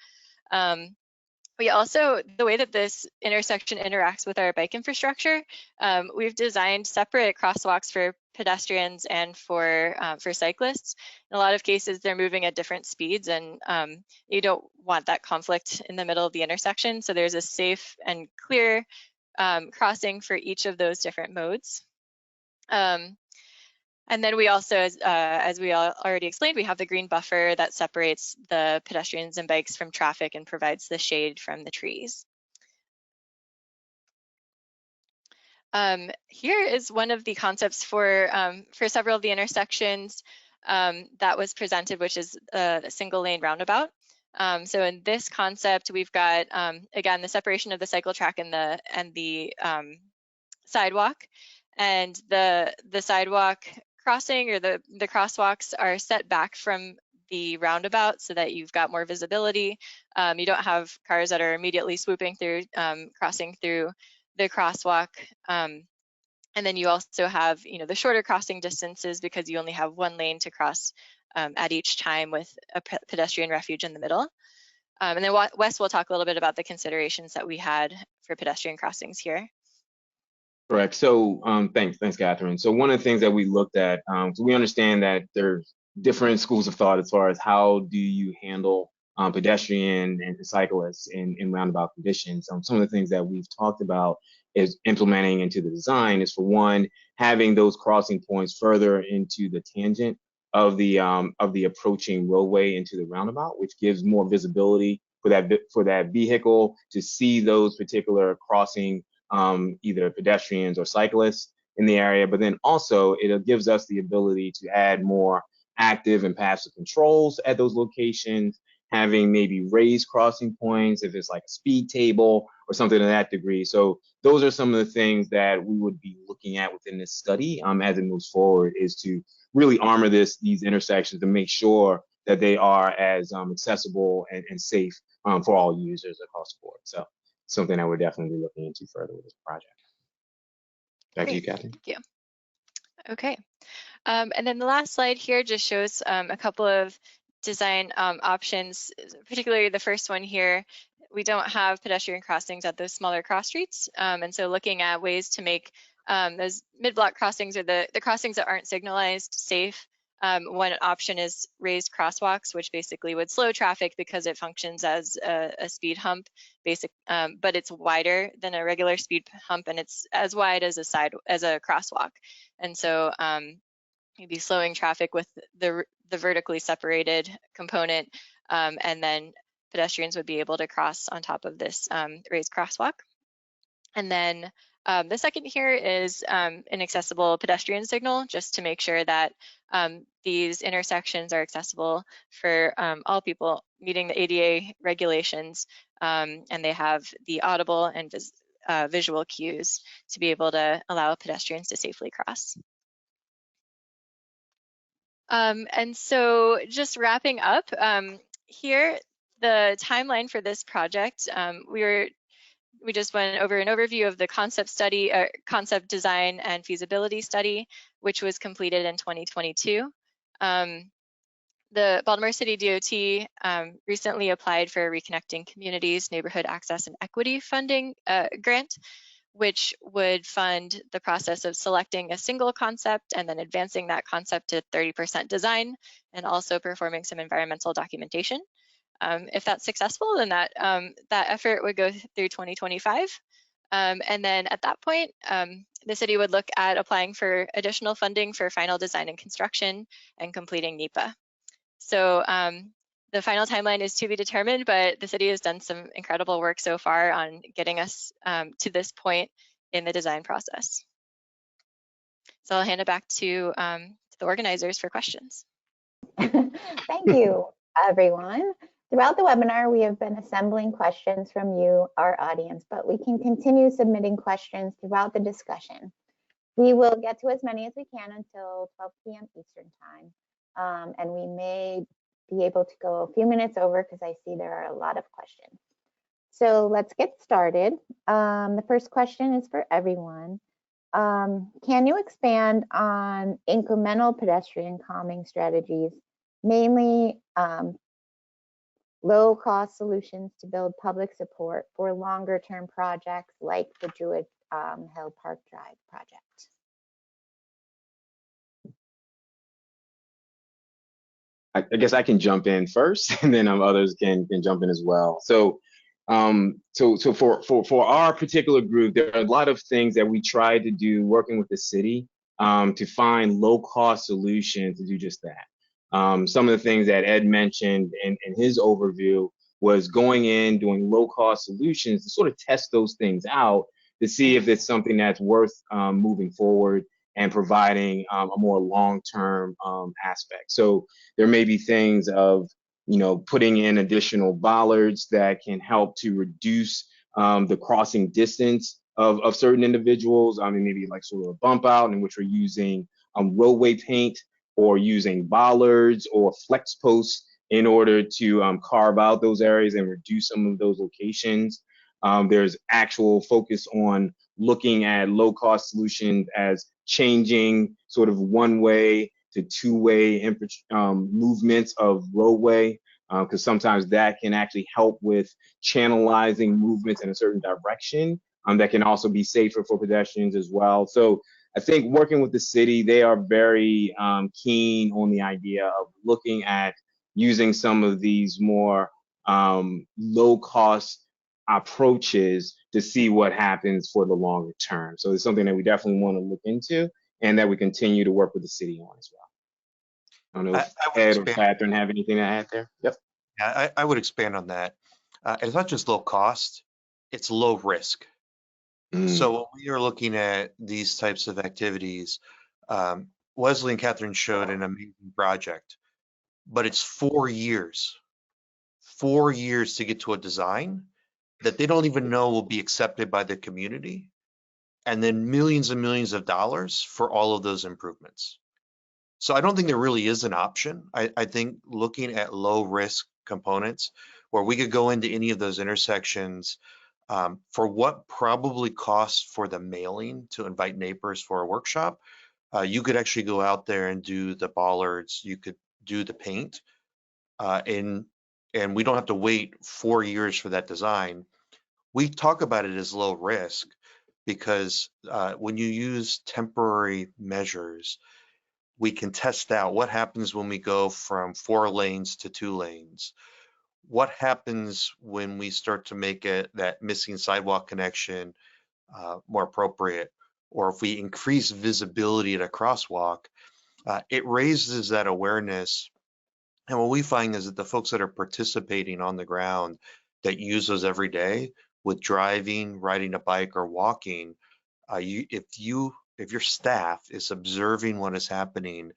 We also, the way that this intersection interacts with our bike infrastructure, we've designed separate crosswalks for pedestrians and for cyclists. In a lot of cases, they're moving at different speeds and you don't want that conflict in the middle of the intersection. So there's a safe and clear crossing for each of those different modes. And then we also, as we already explained, we have the green buffer that separates the pedestrians and bikes from traffic and provides the shade from the trees. Here is one of the concepts for several of the intersections that was presented, which is a single lane roundabout. So in this concept, we've got, again, the separation of the cycle track and the sidewalk. And the sidewalk crossing or the crosswalks are set back from the roundabout so that you've got more visibility. You don't have cars that are immediately swooping through, crossing through the crosswalk. And then you also have, the shorter crossing distances because you only have 1 lane to cross at each time with a pedestrian refuge in the middle. And then Wes will talk a little bit about the considerations that we had for pedestrian crossings here. Correct. So thanks, Kathryn. So one of the things that we looked at, so we understand that there's different schools of thought as far as how do you handle pedestrian and cyclists in roundabout conditions. Some of the things that we've talked about is implementing into the design is, for one, having those crossing points further into the tangent of the approaching roadway into the roundabout, which gives more visibility for that vehicle to see those particular crossing either pedestrians or cyclists in the area, but then also it gives us the ability to add more active and passive controls at those locations, having maybe raised crossing points if it's like a speed table or something to that degree. So those are some of the things that we would be looking at within this study as it moves forward, is to really armor these intersections to make sure that they are as accessible and safe for all users across the board. So something that we're definitely looking into further with this project. Back to you, Great, Kathryn. thank you. Okay, and then the last slide here just shows a couple of design options, particularly the first one here. We don't have pedestrian crossings at those smaller cross streets, and so looking at ways to make those mid-block crossings or the crossings that aren't signalized safe. One option is raised crosswalks, which basically would slow traffic because it functions as a speed hump, but it's wider than a regular speed hump, and it's as wide as a crosswalk. And so you'd be slowing traffic with the vertically separated component, and then pedestrians would be able to cross on top of this raised crosswalk. And then the second here is an accessible pedestrian signal, just to make sure that these intersections are accessible for all people meeting the ADA regulations, and they have the audible and visual cues to be able to allow pedestrians to safely cross. And so just wrapping up here, the timeline for this project, we just went over an overview of the concept study, concept design and feasibility study, which was completed in 2022. The Baltimore City DOT recently applied for a Reconnecting Communities Neighborhood Access and Equity funding grant, which would fund the process of selecting a single concept and then advancing that concept to 30% design, and also performing some environmental documentation. If that's successful, then that effort would go through 2025. And then at that point, the city would look at applying for additional funding for final design and construction and completing NEPA. So the final timeline is to be determined, but the city has done some incredible work so far on getting us to this point in the design process. So I'll hand it back to the organizers for questions. Thank you, everyone. Throughout the webinar, we have been assembling questions from you, our audience, but we can continue submitting questions throughout the discussion. We will get to as many as we can until 12 p.m. Eastern time, and we may be able to go a few minutes over because I see there are a lot of questions. So let's get started. The first question is for everyone. Can you expand on incremental pedestrian calming strategies, mainly low-cost solutions to build public support for longer-term projects like the Druid Park Drive project? I guess I can jump in first, and then others can jump in as well. So, so for our particular group, there are a lot of things that we try to do working with the city to find low-cost solutions to do just that. Some of the things that Ed mentioned in his overview was going in, doing low-cost solutions to sort of test those things out to see if it's something that's worth moving forward and providing a more long-term aspect. So there may be things of, putting in additional bollards that can help to reduce the crossing distance of certain individuals. I mean, maybe like sort of a bump out in which we're using roadway paint, or using bollards or flex posts in order to carve out those areas and reduce some of those locations. There's actual focus on looking at low-cost solutions as changing sort of one-way to two-way movements of roadway, because sometimes that can actually help with channelizing movements in a certain direction. That can also be safer for pedestrians as well. So I think working with the city, they are very keen on the idea of looking at using some of these more low-cost approaches to see what happens for the longer term. So it's something that we definitely want to look into and that we continue to work with the city on as well. I don't know if Ed or Kathryn have anything to add there. Yep. Yeah, I would expand on that. It's not just low cost, it's low risk. So when we are looking at these types of activities, Wesley and Kathryn showed an amazing project, but it's 4 years to get to a design that they don't even know will be accepted by the community, and then millions and millions of dollars for all of those improvements. So I don't think there really is an option. I think looking at low risk components where we could go into any of those intersections for what probably costs for the mailing to invite neighbors for a workshop, you could actually go out there and do the bollards, you could do the paint, and we don't have to wait 4 years for that design. We talk about it as low risk because when you use temporary measures, we can test out what happens when we go from 4 lanes to 2 lanes. What happens when we start to make that missing sidewalk connection more appropriate, or if we increase visibility at a crosswalk, it raises that awareness. And what we find is that the folks that are participating on the ground that use those every day with driving, riding a bike, or walking, if your staff is observing what is happening,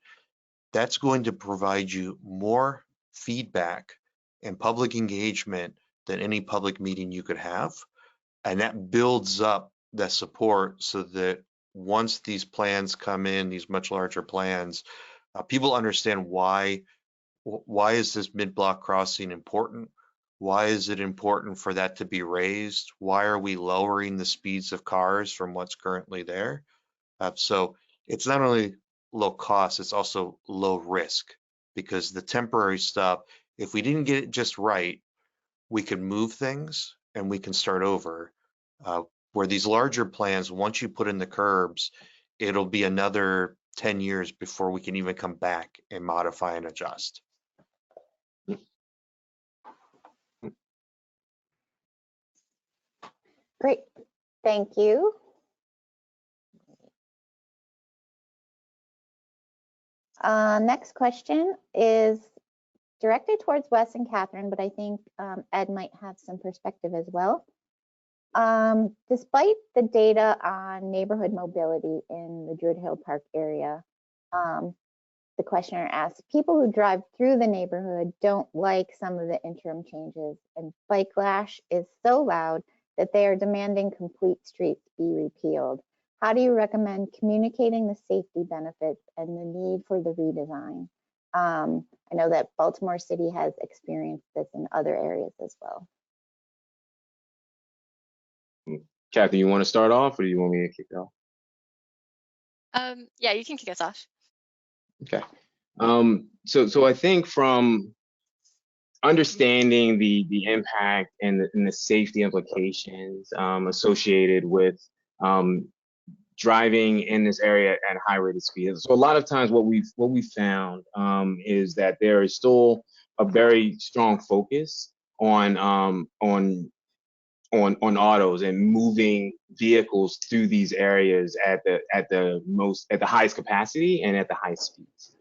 that's going to provide you more feedback and public engagement than any public meeting you could have. And that builds up that support so that once these plans come in, these much larger plans, people understand why is this mid-block crossing important? Why is it important for that to be raised? Why are we lowering the speeds of cars from what's currently there? So it's not only low cost, it's also low risk, because the temporary stuff, if we didn't get it just right, we can move things and we can start over. Where these larger plans, once you put in the curbs, it'll be another 10 years before we can even come back and modify and adjust. Great, thank you. Next question is directed towards Wes and Kathryn, but I think Ed might have some perspective as well. Despite the data on neighborhood mobility in the Druid Park area, the questioner asks, people who drive through the neighborhood don't like some of the interim changes, and bike lash is so loud that they are demanding complete streets be repealed. How do you recommend communicating the safety benefits and the need for the redesign? I know that Baltimore City has experienced this in other areas as well. Kathy, you want to start off, or do you want me to kick off? Yeah, you can kick us off. Okay. So I think from understanding the impact and the safety implications associated with driving in this area at high rate of speed. So a lot of times what we found is that there is still a very strong focus on autos and moving vehicles through these areas at the highest capacity and at the highest speeds.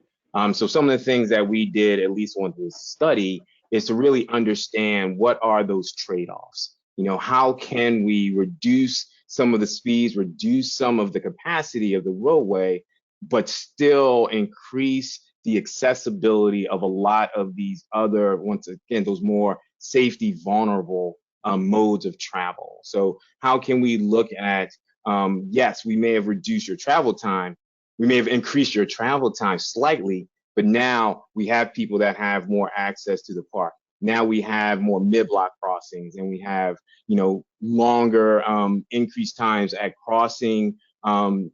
So some of the things that we did, at least on this study, is to really understand what are those trade-offs. You know, how can we reduce some of the speeds, reduce some of the capacity of the roadway, but still increase the accessibility of a lot of these other, once again, those more safety vulnerable modes of travel. So how can we look at, yes, we may have reduced your travel time, we may have increased your travel time slightly, but now we have people that have more access to the park. Now we have more mid-block crossings, and we have, you know, longer increased times at crossing.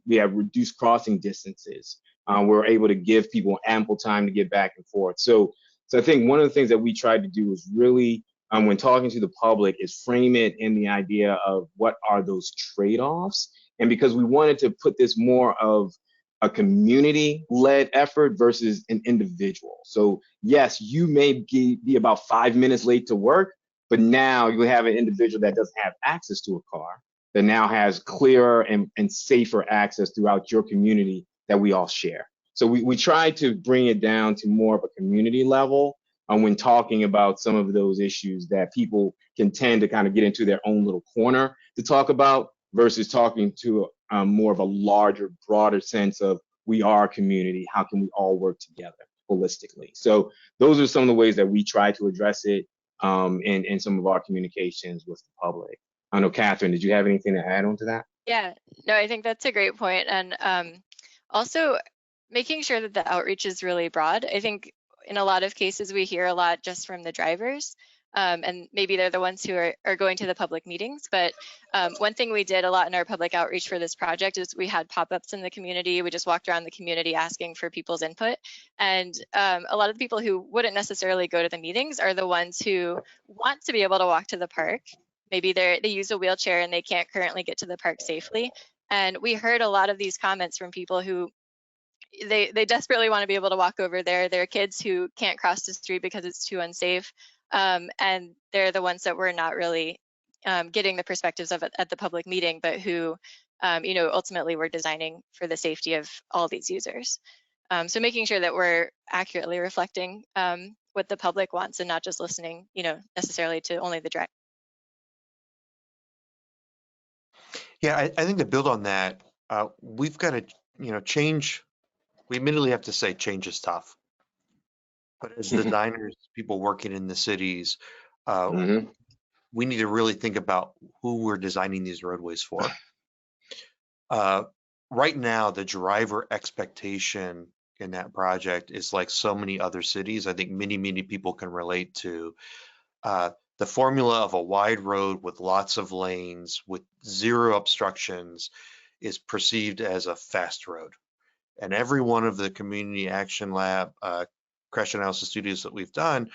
We have reduced crossing distances. We're able to give people ample time to get back and forth. So I think one of the things that we tried to do is really, when talking to the public, is frame it in the idea of what are those trade-offs. And because we wanted to put this more of a community-led effort versus an individual. So yes, you may be about 5 minutes late to work, but now you have an individual that doesn't have access to a car, that now has clearer and safer access throughout your community that we all share. So we try to bring it down to more of a community level when talking about some of those issues that people can tend to kind of get into their own little corner to talk about, versus talking to more of a larger, broader sense of we are a community, how can we all work together holistically? So those are some of the ways that we try to address it in some of our communications with the public. I know, Kathryn, did you have anything to add on to that? Yeah, no, I think that's a great point. And also, making sure that the outreach is really broad. I think in a lot of cases we hear a lot just from the drivers, and maybe they're the ones who are going to the public meetings. But one thing we did a lot in our public outreach for this project is we had pop-ups in the community. We just walked around the community asking for people's input. And a lot of the people who wouldn't necessarily go to the meetings are the ones who want to be able to walk to the park. Maybe they use a wheelchair and they can't currently get to the park safely. And we heard a lot of these comments from people who they desperately want to be able to walk over there. There are kids who can't cross the street because it's too unsafe. And they're the ones that we're not really getting the perspectives of at the public meeting, but who, ultimately we're designing for the safety of all these users. So making sure that we're accurately reflecting what the public wants and not just listening, necessarily to only the driver. Yeah, I think to build on that, we've got to, change. We admittedly have to say change is tough. But as designers, people working in the cities, we need to really think about who we're designing these roadways for. Right now, the driver expectation in that project is like so many other cities. I think many people can relate to the formula of a wide road with lots of lanes with zero obstructions is perceived as a fast road. And every one of the community action lab crash analysis studios that we've done,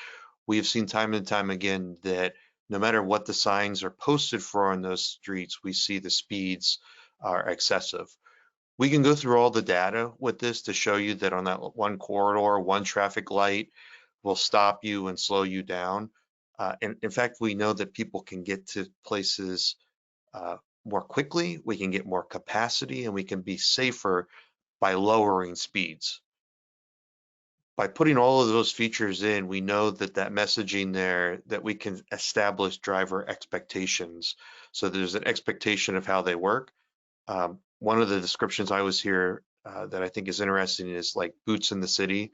we've seen time and time again that no matter what the signs are posted for on those streets, we see the speeds are excessive. We can go through all the data with this to show you that on that one corridor, one traffic light will stop you and slow you down. And in fact, we know that people can get to places more quickly, we can get more capacity, and we can be safer by lowering speeds. By putting all of those features in, we know that messaging there, that we can establish driver expectations. So there's an expectation of how they work. One of the descriptions I always hear that I think is interesting is like boots in the city.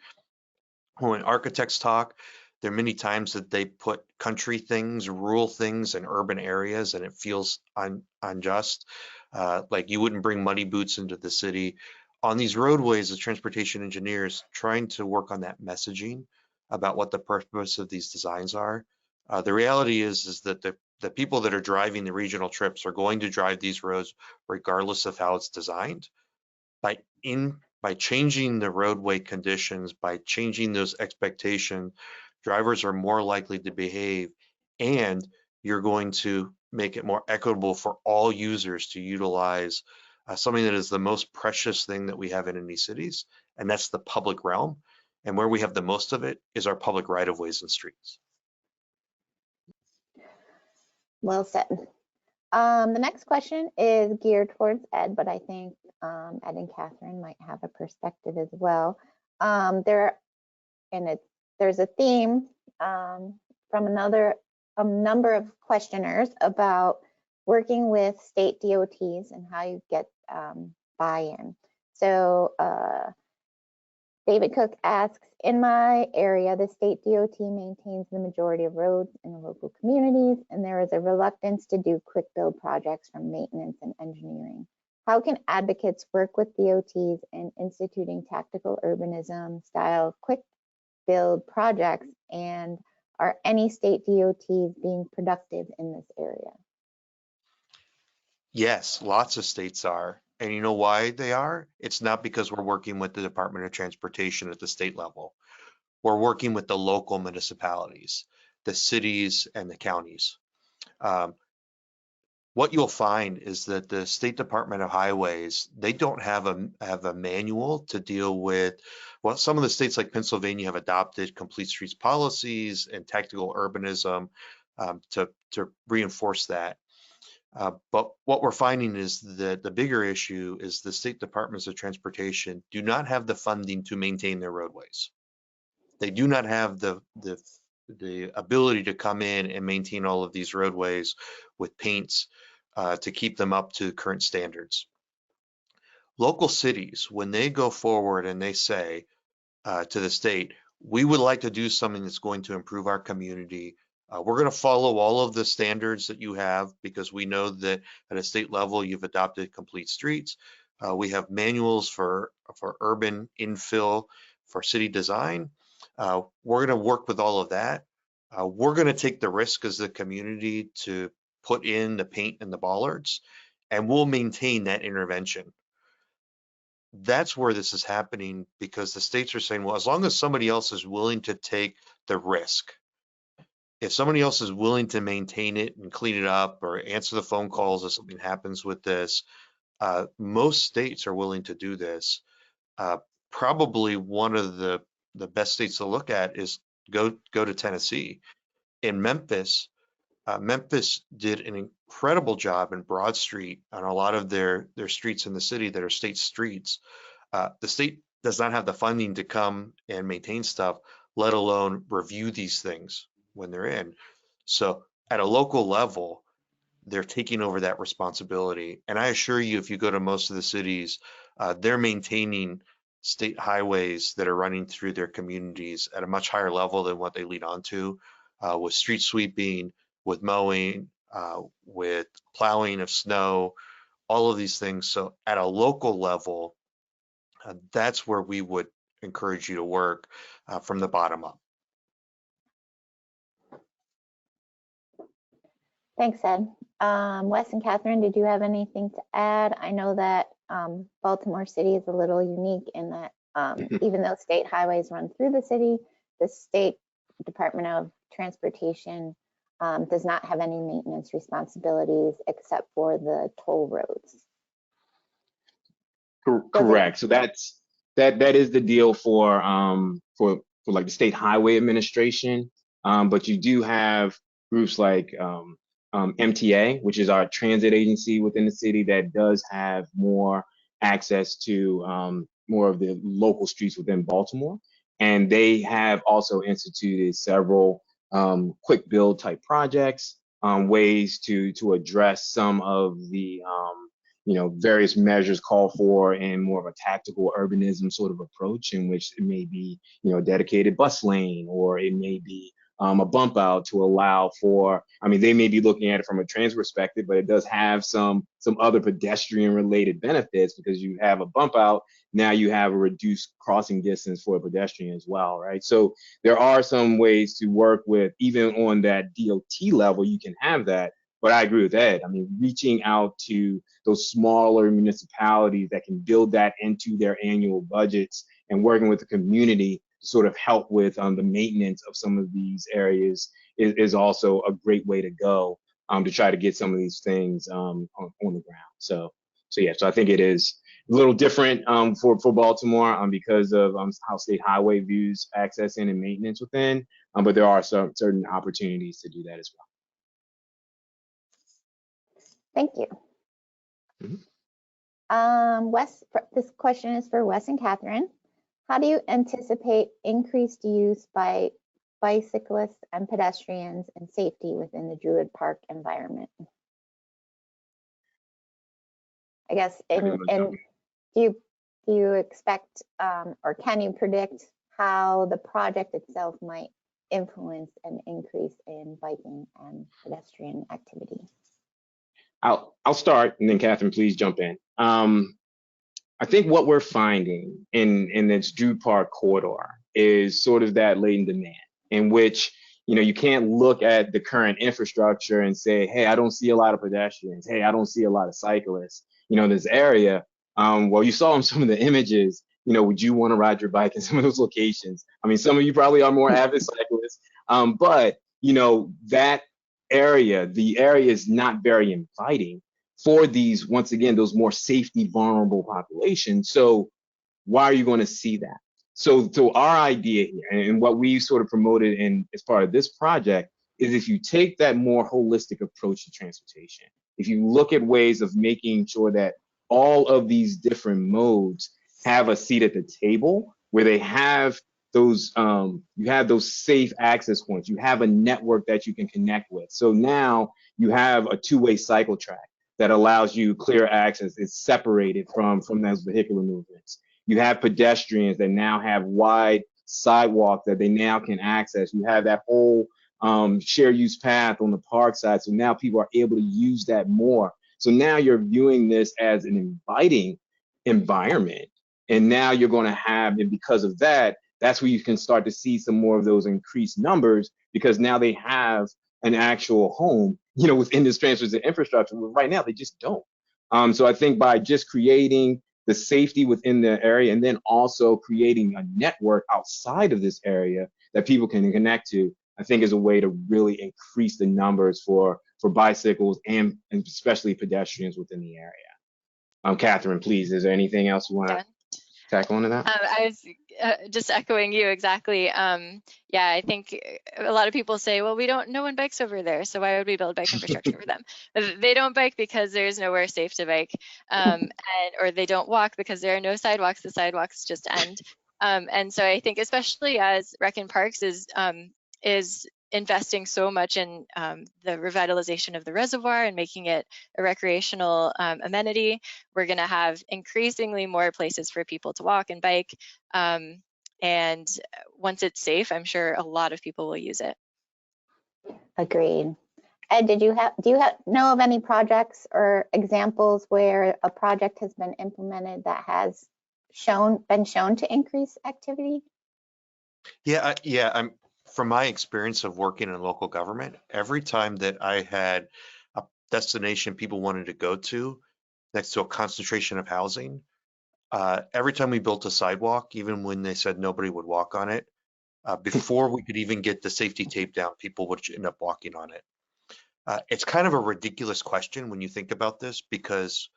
When architects talk, there are many times that they put country things, rural things in urban areas, and it feels unjust. Like you wouldn't bring muddy boots into the city. On these roadways, as transportation engineers, trying to work on that messaging about what the purpose of these designs are. The reality is that the people that are driving the regional trips are going to drive these roads regardless of how it's designed. By changing the roadway conditions, by changing those expectations, drivers are more likely to behave, and you're going to make it more equitable for all users to utilize something that is the most precious thing that we have in any cities, and that's the public realm. And where we have the most of it is our public right-of-ways and streets. Well said. The next question is geared towards Ed, but I think Ed and Kathryn might have a perspective as well. There's a theme from a number of questioners about working with state DOTs and how you get buy-in. So David Cook asks, in my area, the state DOT maintains the majority of roads in the local communities, and there is a reluctance to do quick build projects from maintenance and engineering. How can advocates work with DOTs in instituting tactical urbanism style quick build projects, and are any state DOTs being productive in this area? Yes, lots of states are. And you know why they are? It's not because we're working with the Department of Transportation at the state level. We're working with the local municipalities, the cities and the counties. What you'll find is that the State Department of Highways, they don't have a manual to deal with, well, some of the states like Pennsylvania have adopted complete streets policies and tactical urbanism to reinforce that. But what we're finding is that the bigger issue is the state departments of transportation do not have the funding to maintain their roadways. They do not have the ability to come in and maintain all of these roadways with paints to keep them up to current standards. Local cities, when they go forward and they say to the state, we would like to do something that's going to improve our community. We're going to follow all of the standards that you have because we know that at a state level, you've adopted complete streets. We have manuals for urban infill, for city design. We're going to work with all of that. We're going to take the risk as the community to put in the paint and the bollards, and we'll maintain that intervention. That's where this is happening, because the states are saying, well, as long as somebody else is willing to take the risk, if somebody else is willing to maintain it and clean it up or answer the phone calls if something happens with this, most states are willing to do this. Probably one of the best states to look at is go to Tennessee. In Memphis, Memphis did an incredible job in Broad Street on a lot of their streets in the city that are state streets. The state does not have the funding to come and maintain stuff, let alone review these things when they're in. So at a local level, they're taking over that responsibility. And I assure you, if you go to most of the cities, they're maintaining state highways that are running through their communities at a much higher level than what they lead onto, with street sweeping, with mowing, with plowing of snow, all of these things. So at a local level, that's where we would encourage you to work from the bottom up. Thanks, Ed. Wes and Kathryn, did you have anything to add? I know that Baltimore City is a little unique in that even though state highways run through the city, the state Department of Transportation does not have any maintenance responsibilities except for the toll roads. Correct. So that is the deal for like the State Highway Administration. But you do have groups like MTA, which is our transit agency within the city, that does have more access to more of the local streets within Baltimore. And they have also instituted several quick build type projects, ways to address some of the various measures called for in more of a tactical urbanism sort of approach, in which it may be, a dedicated bus lane, or it may be a bump out to allow for, they may be looking at it from a transit perspective, but it does have some other pedestrian related benefits, because you have a bump out, now you have a reduced crossing distance for a pedestrian as well, right? So there are some ways to work with, even on that DOT level, you can have that. But I agree with Ed. Reaching out to those smaller municipalities that can build that into their annual budgets, and working with the community to sort of help with the maintenance of some of these areas is also a great way to go to try to get some of these things on the ground. So I think it is a little different for Baltimore because of how State Highway views accessing and maintenance within, but there are some certain opportunities to do that as well. Thank you. Wes, this question is for Wes and Kathryn. How do you anticipate increased use by bicyclists and pedestrians and safety within the Druid Park environment? I guess, and do you expect or can you predict how the project itself might influence an increase in biking and pedestrian activity? I'll start, and then Kathryn, please jump in. I think what we're finding in this Druid Park corridor is sort of that latent demand, in which you can't look at the current infrastructure and say, hey, I don't see a lot of pedestrians. Hey, I don't see a lot of cyclists. In this area. Well, you saw in some of the images. Would you want to ride your bike in some of those locations? Some of you probably are more avid cyclists, but that area, the area is not very inviting for these, once again, those more safety vulnerable populations. So why are you going to see that? So our idea here, and what we sort of promoted in as part of this project, is if you take that more holistic approach to transportation, if you look at ways of making sure that all of these different modes have a seat at the table, where they have those, you have those safe access points, you have a network that you can connect with. So now you have a two-way cycle track that allows you clear access. It's separated from those vehicular movements. You have pedestrians that now have wide sidewalk that they now can access. You have that whole shared use path on the park side. So now people are able to use that more. So now you're viewing this as an inviting environment. And now you're going to have, and because of that, that's where you can start to see some more of those increased numbers, because now they have an actual home, within this transportation infrastructure. But right now, they just don't. So I think by just creating the safety within the area, and then also creating a network outside of this area that people can connect to, I think is a way to really increase the numbers for bicycles and especially pedestrians within the area. Kathryn, please, is there anything else you want to tackle into that? I was just echoing you exactly. Yeah, I think a lot of people say, well, no one bikes over there, so why would we build bike infrastructure for them? They don't bike because there's nowhere safe to bike, or they don't walk because there are no sidewalks. The sidewalks just end. And so I think, especially as Rec and Parks is investing so much in the revitalization of the reservoir and making it a recreational amenity, we're going to have increasingly more places for people to walk and bike. And once it's safe, I'm sure a lot of people will use it. Agreed. Ed, do you know of any projects or examples where a project has been implemented that has been shown to increase activity? Yeah, I'm from my experience of working in local government, every time that I had a destination people wanted to go to next to a concentration of housing, every time we built a sidewalk, even when they said nobody would walk on it, before we could even get the safety tape down, people would end up walking on it. It's kind of a ridiculous question when you think about this, because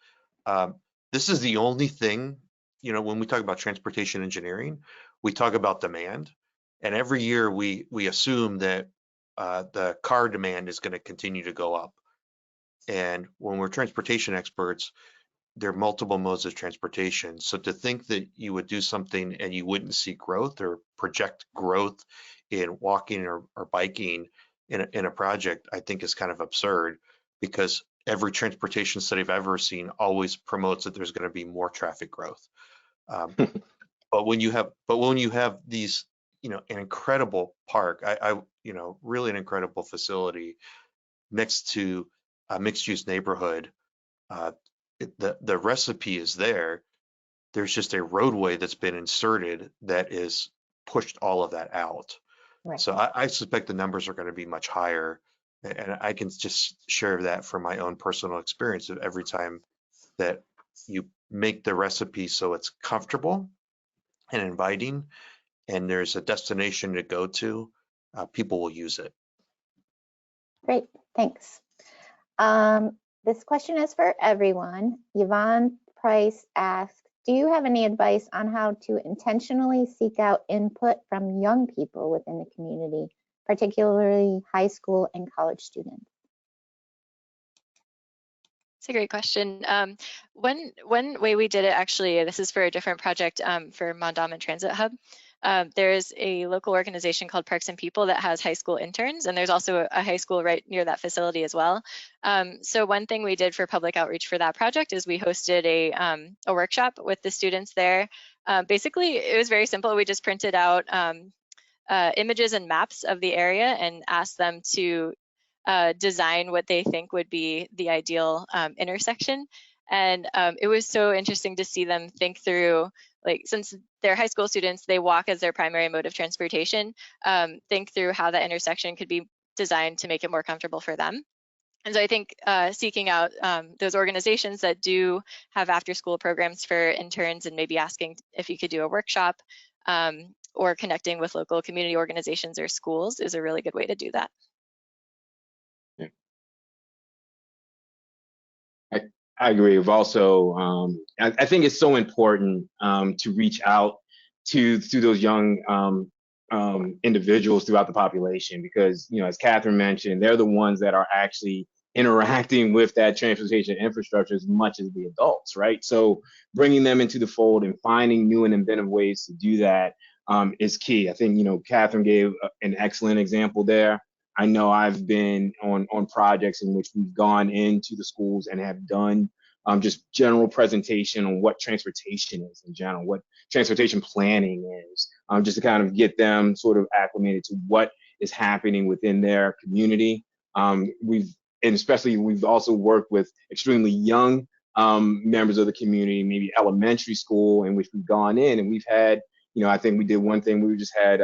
this is the only thing, when we talk about transportation engineering, we talk about demand. And every year we assume that the car demand is going to continue to go up. And when we're transportation experts, there are multiple modes of transportation. So to think that you would do something and you wouldn't see growth or project growth in walking or biking in a project, I think is kind of absurd, because every transportation study I've ever seen always promotes that there's going to be more traffic growth. But when you have these, an incredible park, really an incredible facility next to a mixed-use neighborhood, the recipe is there. There's just a roadway that's been inserted that is pushed all of that out. Right. So I suspect the numbers are going to be much higher, and I can just share that from my own personal experience of every time that you make the recipe so it's comfortable and inviting, and there's a destination to go to, people will use it. Great, thanks. This question is for everyone. Yvonne Price asks, do you have any advice on how to intentionally seek out input from young people within the community, particularly high school and college students? It's a great question. One way we did it, actually, this is for a different project for Mondawmin Transit Hub. There's a local organization called Parks and People that has high school interns, and there's also a high school right near that facility as well. So one thing we did for public outreach for that project is we hosted a workshop with the students there. Basically, it was very simple. We just printed out images and maps of the area and asked them to design what they think would be the ideal intersection. And it was so interesting to see them think through, like, since they're high school students, they walk as their primary mode of transportation, think through how that intersection could be designed to make it more comfortable for them. And so I think seeking out those organizations that do have after-school programs for interns, and maybe asking if you could do a workshop, or connecting with local community organizations or schools, is a really good way to do that. I agree. We've also, I think it's so important to reach out to those young individuals throughout the population, because, as Kathryn mentioned, they're the ones that are actually interacting with that transportation infrastructure as much as the adults, right? So bringing them into the fold and finding new and inventive ways to do that is key. I think, Kathryn gave an excellent example there. I know I've been on projects in which we've gone into the schools and have done just general presentation on what transportation is in general, what transportation planning is, just to kind of get them sort of acclimated to what is happening within their community. We've also worked with extremely young members of the community, maybe elementary school, in which we've gone in and we've had, I think we did one thing. We just had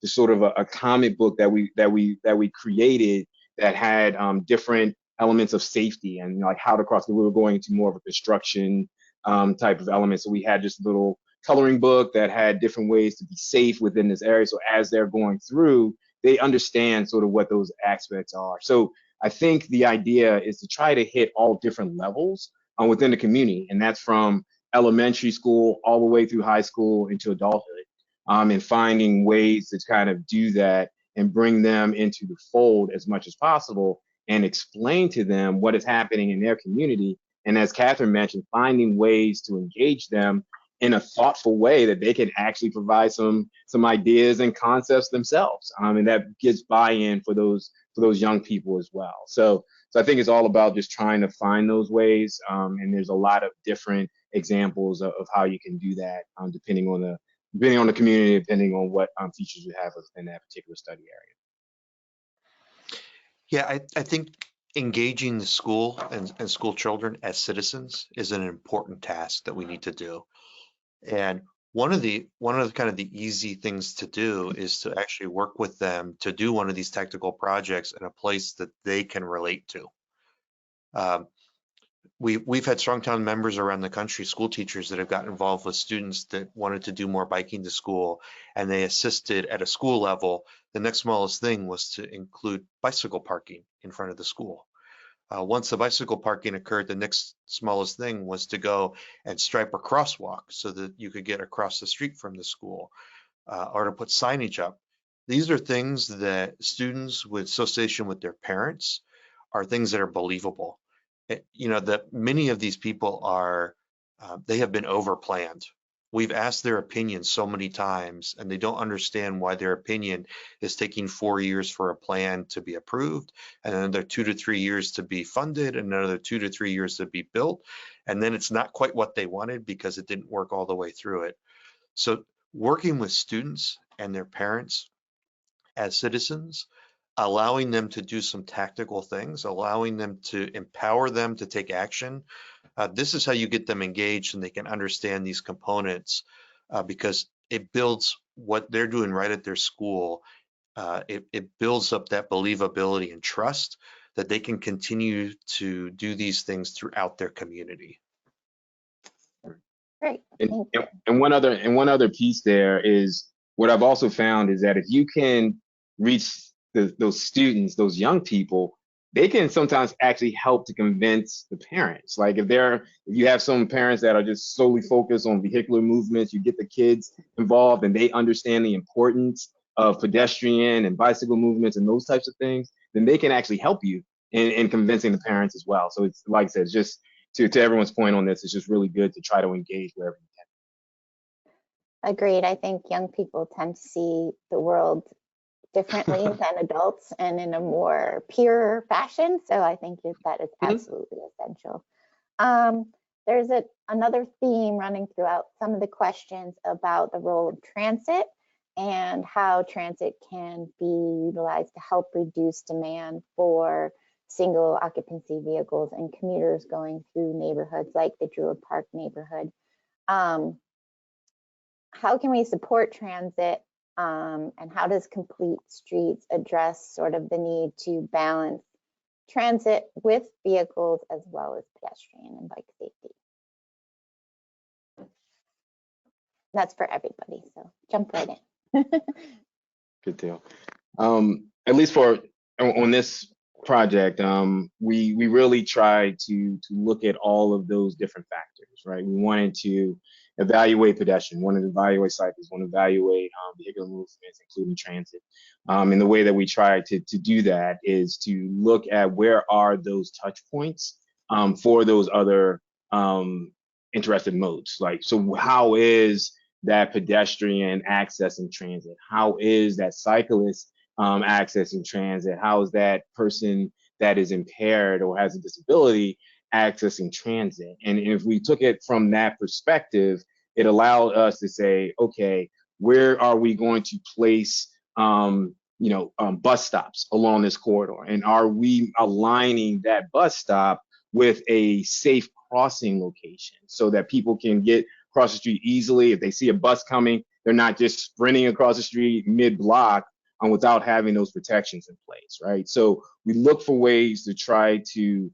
just sort of a comic book that we created that had different elements of safety and like how to cross. We were going into more of a construction type of element, so we had just a little coloring book that had different ways to be safe within this area. So as they're going through, they understand sort of what those aspects are. So I think the idea is to try to hit all different levels within the community, and that's from elementary school all the way through high school into adulthood, and finding ways to kind of do that and bring them into the fold as much as possible and explain to them what is happening in their community. And as Kathryn mentioned, finding ways to engage them in a thoughtful way that they can actually provide some ideas and concepts themselves, and that gets buy-in for those young people as well. So I think it's all about just trying to find those ways, and there's a lot of different examples of how you can do that, depending on the community, depending on what features you have within that particular study area. Yeah, I think engaging the school and school children as citizens is an important task that we need to do. And one of the kind of the easy things to do is to actually work with them to do one of these technical projects in a place that they can relate to. We've had Strong Town members around the country, school teachers that have gotten involved with students that wanted to do more biking to school, and they assisted at a school level. The next smallest thing was to include bicycle parking in front of the school. Once the bicycle parking occurred, the next smallest thing was to go and stripe a crosswalk so that you could get across the street from the school, or to put signage up. These are things that students with association with their parents are things that are believable. That many of these people are, they have been overplanned. We've asked their opinion so many times, and they don't understand why their opinion is taking 4 years for a plan to be approved, and another 2 to 3 years to be funded, and another 2 to 3 years to be built. And then it's not quite what they wanted because it didn't work all the way through it. So working with students and their parents as citizens, allowing them to do some tactical things, allowing them to empower them to take action. This is how you get them engaged and they can understand these components, because it builds what they're doing right at their school. It builds up that believability and trust that they can continue to do these things throughout their community. Great. And one other piece there is what I've also found is that if you can reach those students, those young people, they can sometimes actually help to convince the parents. Like if you have some parents that are just solely focused on vehicular movements, you get the kids involved and they understand the importance of pedestrian and bicycle movements and those types of things, then they can actually help you in convincing the parents as well. So it's like I said, it's just to everyone's point on this, it's just really good to try to engage wherever you can. Agreed. I think young people tend to see the world differently than adults and in a more pure fashion. So I think that is absolutely essential. There's another theme running throughout some of the questions about the role of transit and how transit can be utilized to help reduce demand for single occupancy vehicles and commuters going through neighborhoods like the Druid Park neighborhood. How can we support transit, and how does Complete Streets address sort of the need to balance transit with vehicles as well as pedestrian and bike safety? That's for everybody, so jump right in. Good deal. At least on this project, we really tried to look at all of those different factors, right? We wanted to evaluate pedestrian, wanted to evaluate cyclists, want to evaluate vehicular movements, including transit. And the way that we try to do that is to look at where are those touch points for those other interested modes. Like, so how is that pedestrian accessing transit? How is that cyclist accessing transit? How is that person that is impaired or has a disability accessing transit? And if we took it from that perspective, it allowed us to say, okay, where are we going to place bus stops along this corridor? And are we aligning that bus stop with a safe crossing location so that people can get across the street easily. If they see a bus coming, they're not just sprinting across the street mid-block without having those protections in place, right? So we look for ways to try to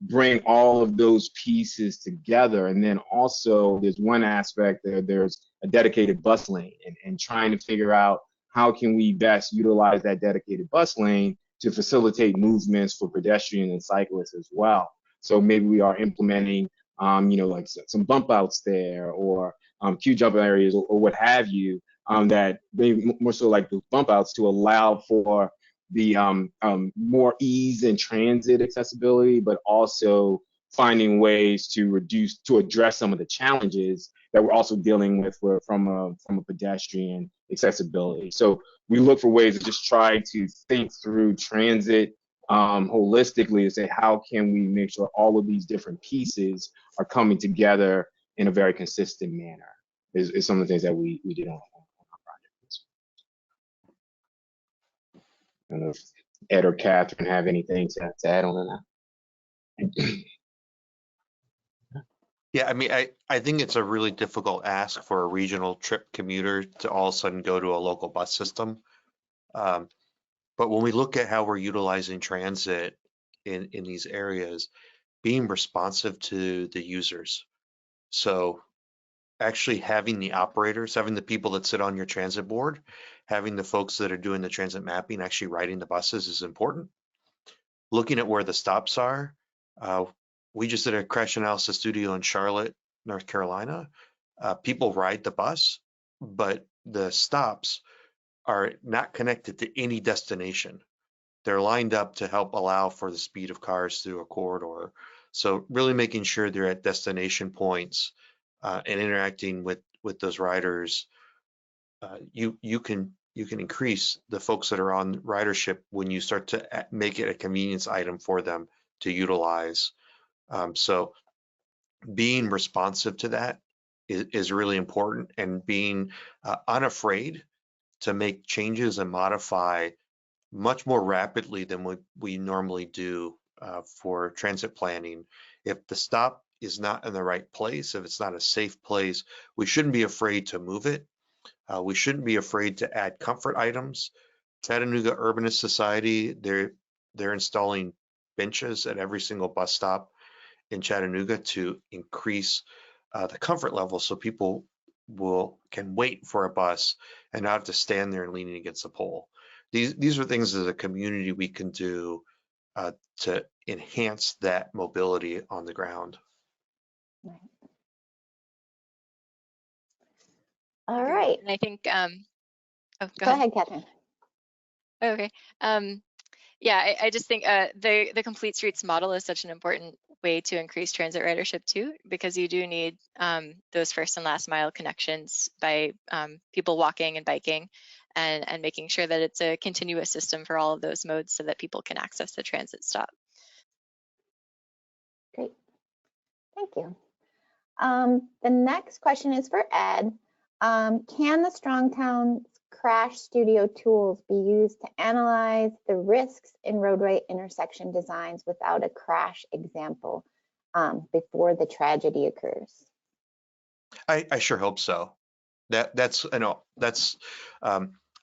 bring all of those pieces together. And then also there's one aspect there, there's a dedicated bus lane and trying to figure out how can we best utilize that dedicated bus lane to facilitate movements for pedestrians and cyclists as well. So maybe we are implementing, like some bump outs there or queue jump areas or what have you, that maybe more so like the bump outs to allow for the more ease in transit accessibility, but also finding ways to address some of the challenges that we're also dealing with from a pedestrian accessibility. So we look for ways to just try to think through transit holistically to say, how can we make sure all of these different pieces are coming together in a very consistent manner is some of the things that we did on our project. I don't know if Ed or Kathryn have anything to add on that. Yeah, I mean, I think it's a really difficult ask for a regional trip commuter to all of a sudden go to a local bus system. But when we look at how we're utilizing transit in these areas, being responsive to the users. So actually having the operators, having the people that sit on your transit board, having the folks that are doing the transit mapping, actually riding the buses is important. Looking at where the stops are, we just did a crash analysis studio in Charlotte, North Carolina. People ride the bus, but the stops are not connected to any destination. They're lined up to help allow for the speed of cars through a corridor. So really making sure they're at destination points and interacting with those riders. You can increase the folks that are on ridership when you start to make it a convenience item for them to utilize. So being responsive to that is really important, and being unafraid to make changes and modify much more rapidly than we normally do for transit planning. If the stop is not in the right place, if it's not a safe place, we shouldn't be afraid to move it. We shouldn't be afraid to add comfort items. Chattanooga Urbanist Society, they're installing benches at every single bus stop in Chattanooga to increase the comfort level so people can wait for a bus and not have to stand there leaning against a pole. These are things as a community we can do to enhance that mobility on the ground. Right. All right. And I think, oh, Go ahead, Kathryn. Okay. Yeah, I just think the complete streets model is such an important way to increase transit ridership too, because you do need those first and last mile connections by people walking and biking, and making sure that it's a continuous system for all of those modes so that people can access the transit stop. Great, thank you. The next question is for Ed. Can the Strong Towns Crash Studio tools be used to analyze the risks in roadway intersection designs without a crash example before the tragedy occurs? I sure hope so.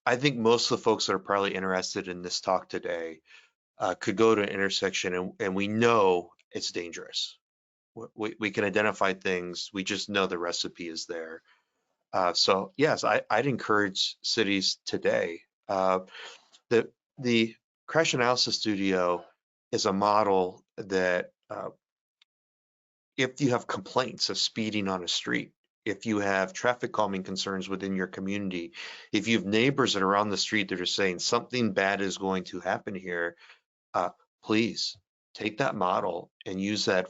I think most of the folks that are probably interested in this talk today could go to an intersection and we know it's dangerous. We can identify things. We just know the recipe is there. So yes, I'd encourage cities today. The Crash Analysis Studio is a model that if you have complaints of speeding on a street, if you have traffic calming concerns within your community, if you have neighbors that are on the street that are saying something bad is going to happen here, please take that model and use that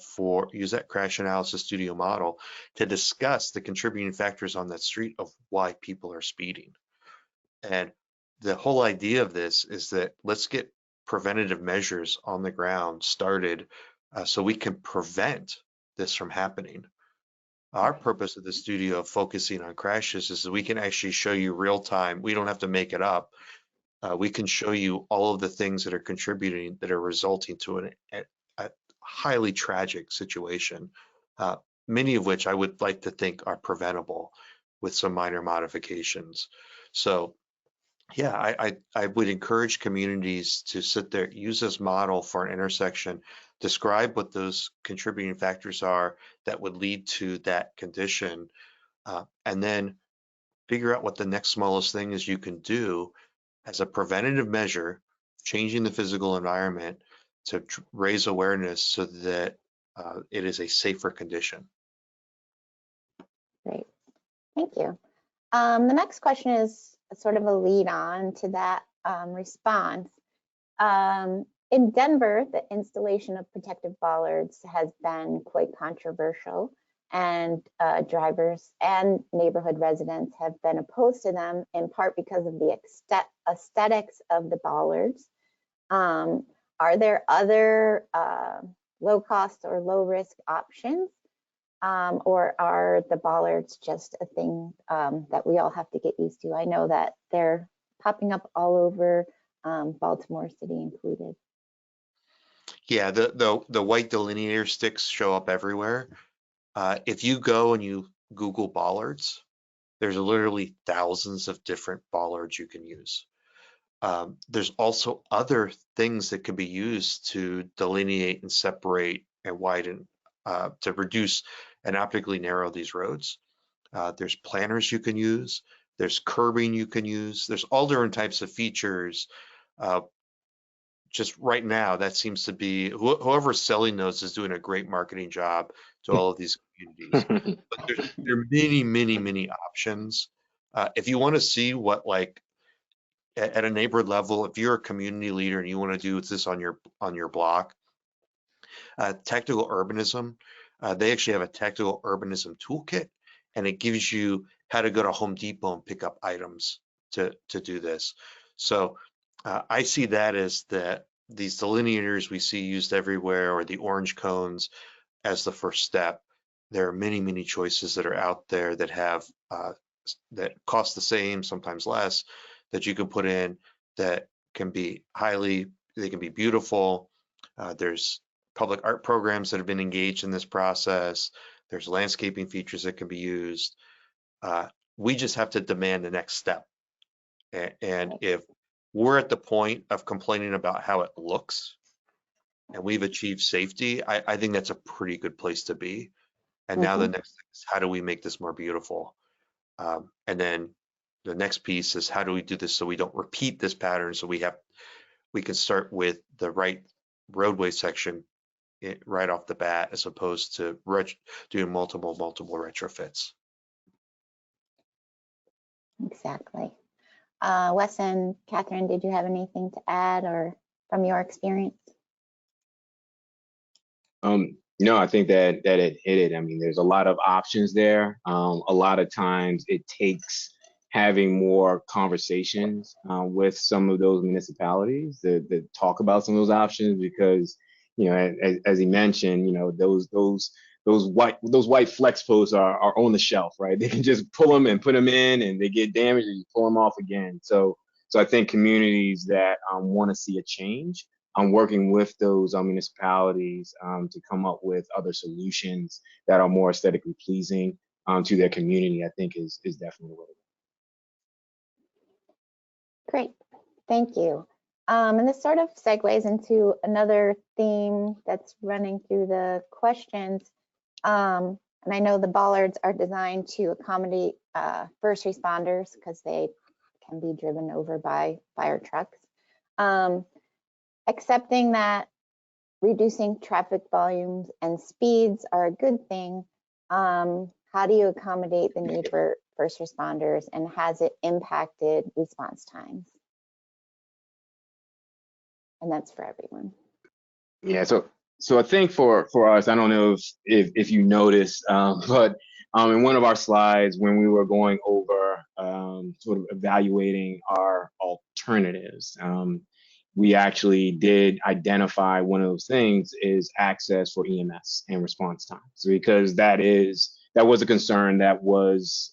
Crash Analysis Studio model to discuss the contributing factors on that street of why people are speeding. And the whole idea of this is that let's get preventative measures on the ground started so we can prevent this from happening. Our purpose of the studio of focusing on crashes is that we can actually show you real time. We don't have to make it up. We can show you all of the things that are contributing, that are resulting to a highly tragic situation, many of which I would like to think are preventable with some minor modifications. So yeah, I would encourage communities to sit there, use this model for an intersection, describe what those contributing factors are that would lead to that condition, and then figure out what the next smallest thing is you can do as a preventative measure, changing the physical environment to raise awareness so that it is a safer condition. Great, thank you. The next question is sort of a lead on to that response. In Denver, the installation of protective bollards has been quite controversial, and drivers and neighborhood residents have been opposed to them in part because of the aesthetics of the bollards. Are there other low cost or low risk options? Or are the bollards just a thing that we all have to get used to? I know that they're popping up all over, Baltimore City included. Yeah, the white delineator sticks show up everywhere. If you go and you Google bollards, there's literally thousands of different bollards you can use. There's also other things that can be used to delineate and separate and widen, to reduce and optically narrow these roads. There's planners you can use. There's curbing you can use. There's all different types of features. Just right now, that seems to be, whoever's selling those is doing a great marketing job to all of these communities. But there are many, many, many options. If you want to see what, like, at a neighborhood level, if you're a community leader and you want to do this on your block, Tactical Urbanism, they actually have a Tactical Urbanism toolkit, and it gives you how to go to Home Depot and pick up items to do this. So I see that as these delineators we see used everywhere, or the orange cones, as the first step. There are many, many choices that are out there that have that cost the same, sometimes less, that you can put in that can be they can be beautiful. There's public art programs that have been engaged in this process. There's landscaping features that can be used. We just have to demand the next step. And if we're at the point of complaining about how it looks and we've achieved safety, I think that's a pretty good place to be. And now the next thing is, how do we make this more beautiful? And then the next piece is, how do we do this so we don't repeat this pattern? So we can start with the right roadway section right off the bat, as opposed to doing multiple retrofits. Exactly. Wes and Kathryn, did you have anything to add, or from your experience? No, I think that it hit it. I mean, there's a lot of options there. A lot of times it takes having more conversations with some of those municipalities that talk about some of those options, because, you know, as he mentioned, you know, those white flex posts are on the shelf, right? They can just pull them and put them in, and they get damaged, and you pull them off again. So I think communities that want to see a change, working with those municipalities to come up with other solutions that are more aesthetically pleasing to their community, I think is definitely what it is. Great, thank you. And this sort of segues into another theme that's running through the questions. And I know the bollards are designed to accommodate first responders because they can be driven over by fire trucks. Accepting that reducing traffic volumes and speeds are a good thing, how do you accommodate the need for first responders, and has it impacted response times? And that's for everyone. Yeah, so I think for us, I don't know if you noticed, but in one of our slides, when we were going over sort of evaluating our alternatives, we actually did identify one of those things is access for EMS and response times, because that was a concern that was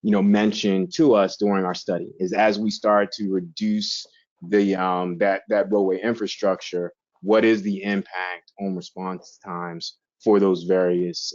mentioned to us during our study, is as we start to reduce the that roadway infrastructure, what is the impact on response times for those various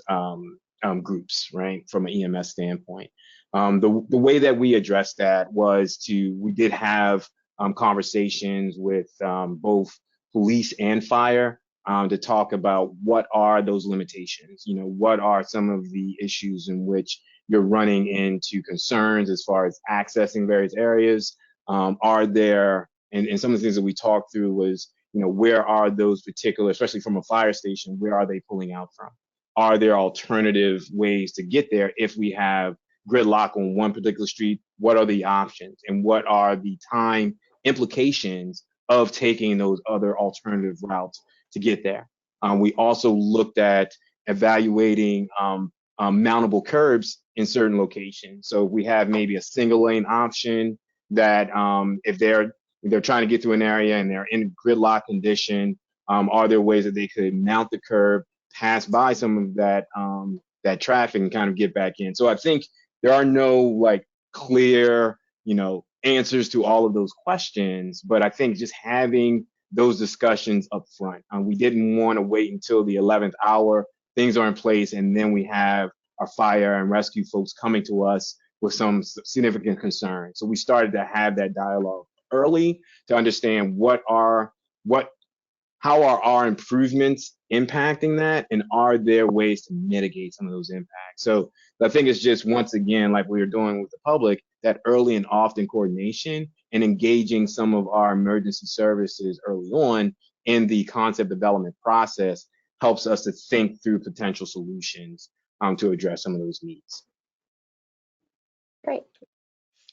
groups, right, from an EMS standpoint. The way that we addressed that was we did have conversations with both police and fire to talk about what are those limitations, what are some of the issues in which you're running into concerns as far as accessing various areas. Are there, and some of the things that we talked through was, where are those particular, especially from a fire station, where are they pulling out from? Are there alternative ways to get there if we have gridlock on one particular street? What are the options, and what are the time implications of taking those other alternative routes to get there? We also looked at evaluating mountable curbs in certain locations. So if we have maybe a single lane option that if they're trying to get through an area and they're in gridlock condition, are there ways that they could mount the curb, pass by some of that that traffic and kind of get back in? So I think there are no like clear, answers to all of those questions, but I think just having those discussions up front. We didn't want to wait until the 11th hour, things are in place, and then we have our fire and rescue folks coming to us with some significant concerns. So we started to have that dialogue early to understand how are our improvements impacting that, and are there ways to mitigate some of those impacts? So I think it's just, once again, like we were doing with the public, that early and often coordination and engaging some of our emergency services early on in the concept development process helps us to think through potential solutions to address some of those needs. Great.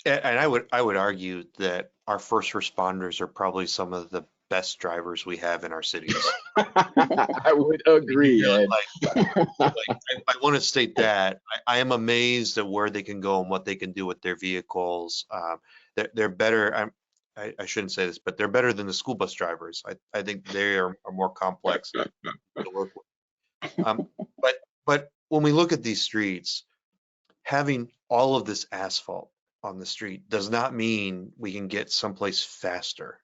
And I would argue that our first responders are probably some of the best drivers we have in our cities. I would agree. I want to state that I am amazed at where they can go and what they can do with their vehicles. They're better. I shouldn't say this, but they're better than the school bus drivers. I think they are more complex to work with. But when we look at these streets, having all of this asphalt on the street does not mean we can get someplace faster.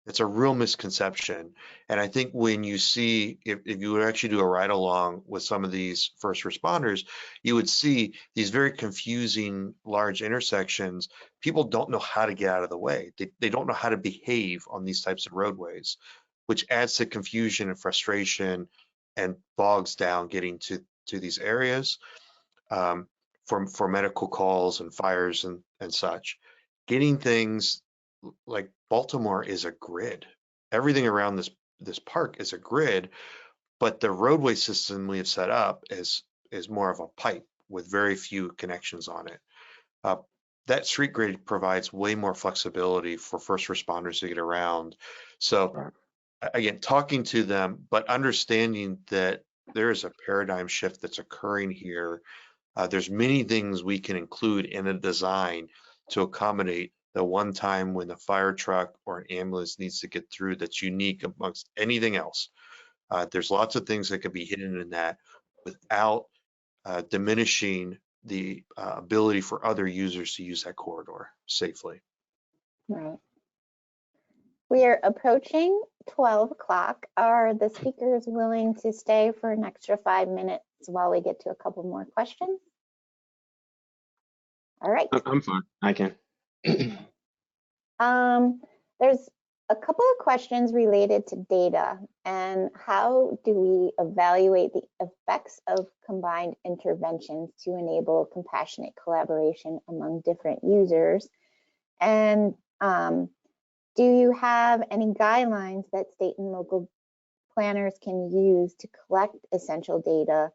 It's a real misconception. And I think when you see, if you would actually do a ride along with some of these first responders, you would see these very confusing large intersections. People don't know how to get out of the way. They don't know how to behave on these types of roadways, which adds to confusion and frustration and bogs down getting to these areas for medical calls and fires and such. Getting things like Baltimore is a grid. Everything around this park is a grid, but the roadway system we have set up is more of a pipe with very few connections on it. That street grid provides way more flexibility for first responders to get around. So again, talking to them, but understanding that there is a paradigm shift that's occurring here. There's many things we can include in a design to accommodate the one time when the fire truck or an ambulance needs to get through that's unique amongst anything else. There's lots of things that could be hidden in that without diminishing the ability for other users to use that corridor safely. Right. We are approaching 12 o'clock. Are the speakers willing to stay for an extra 5 minutes while we get to a couple more questions? All right. I'm fine. I can. There's a couple of questions related to data and how do we evaluate the effects of combined interventions to enable compassionate collaboration among different users? And do you have any guidelines that state and local planners can use to collect essential data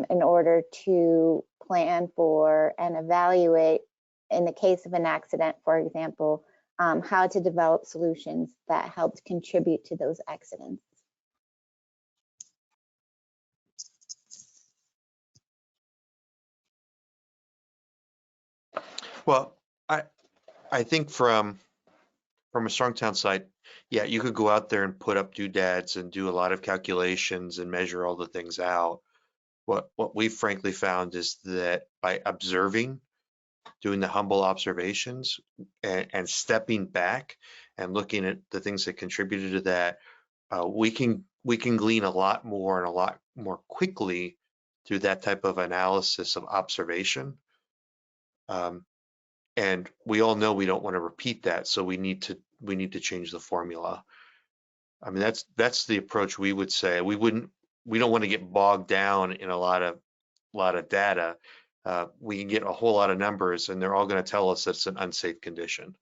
in order to plan for and evaluate, in the case of an accident, for example, how to develop solutions that helped contribute to those accidents? Well, I think from a Strong Town side, yeah, you could go out there and put up doodads and do a lot of calculations and measure all the things out. What we frankly found is that by observing, doing the humble observations and stepping back and looking at the things that contributed to that, We can glean a lot more and a lot more quickly through that type of analysis of observation. And we all know we don't want to repeat that, so we need to change the formula. I mean, that's the approach we would say. We don't want to get bogged down in a lot of data. We can get a whole lot of numbers, and they're all going to tell us it's an unsafe condition.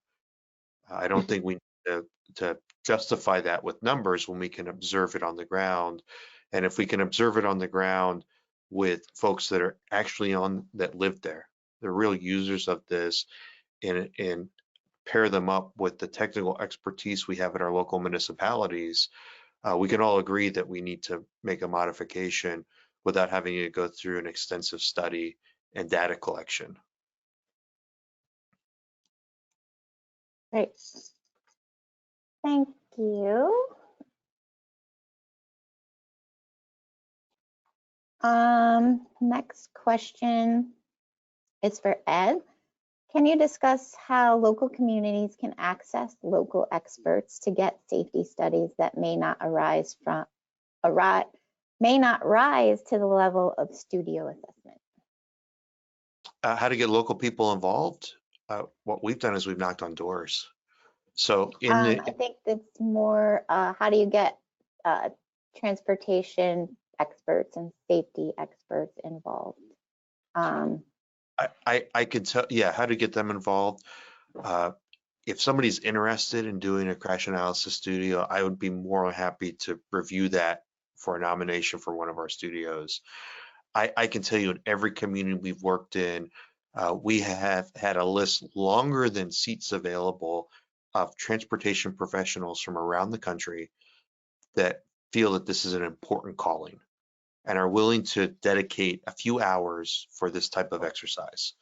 I don't think we need to justify that with numbers when we can observe it on the ground. And if we can observe it on the ground with folks that are actually that live there, they're real users of this, and pair them up with the technical expertise we have at our local municipalities, we can all agree that we need to make a modification without having to go through an extensive study and data collection. Great. Thank you. Next question is for Ed. Can you discuss how local communities can access local experts to get safety studies that may not rise to the level of studio assessment? How to get local people involved? What we've done is we've knocked on doors. So I think it's more, how do you get transportation experts and safety experts involved? I could tell, yeah, how to get them involved. If somebody's interested in doing a crash analysis studio, I would be more happy to review that for a nomination for one of our studios. I can tell you in every community we've worked in, we have had a list longer than seats available of transportation professionals from around the country that feel that this is an important calling and are willing to dedicate a few hours for this type of exercise.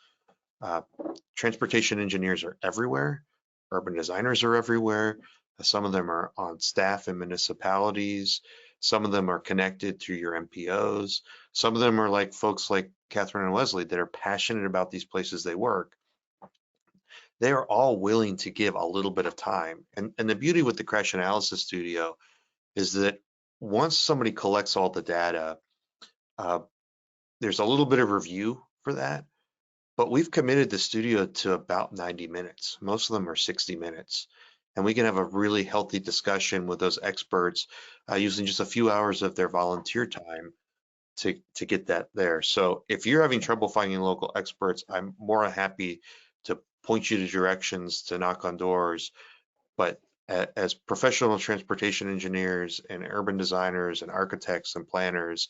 Transportation engineers are everywhere. Urban designers are everywhere. Some of them are on staff in municipalities. Some of them are connected through your MPOs. Some of them are like folks like Kathryn and Wesley that are passionate about these places they work. They are all willing to give a little bit of time. And the beauty with the crash analysis studio is that once somebody collects all the data, there's a little bit of review for that, but we've committed the studio to about 90 minutes. Most of them are 60 minutes. And we can have a really healthy discussion with those experts using just a few hours of their volunteer time to get that there. So if you're having trouble finding local experts, I'm more than happy to point you to directions to knock on doors. But as professional transportation engineers and urban designers and architects and planners,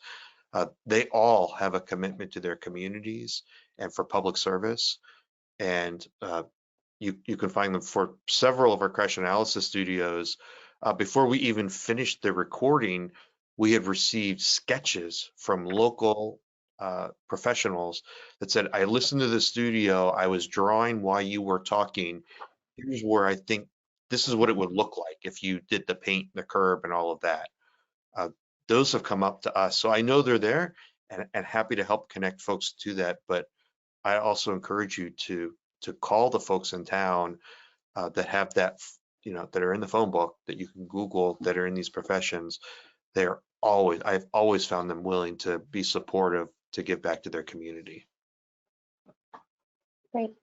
they all have a commitment to their communities and for public service. And you can find them for several of our crash analysis studios. Before we even finished the recording, we had received sketches from local professionals that said, I listened to the studio, I was drawing while you were talking. Here's where I think this is what it would look like if you did the paint, the curb, and all of that. Those have come up to us. So I know they're there and happy to help connect folks to that. But I also encourage you to call the folks in town that have that, that are in the phone book that you can Google that are in these professions. I've always found them willing to be supportive to give back to their community. Great.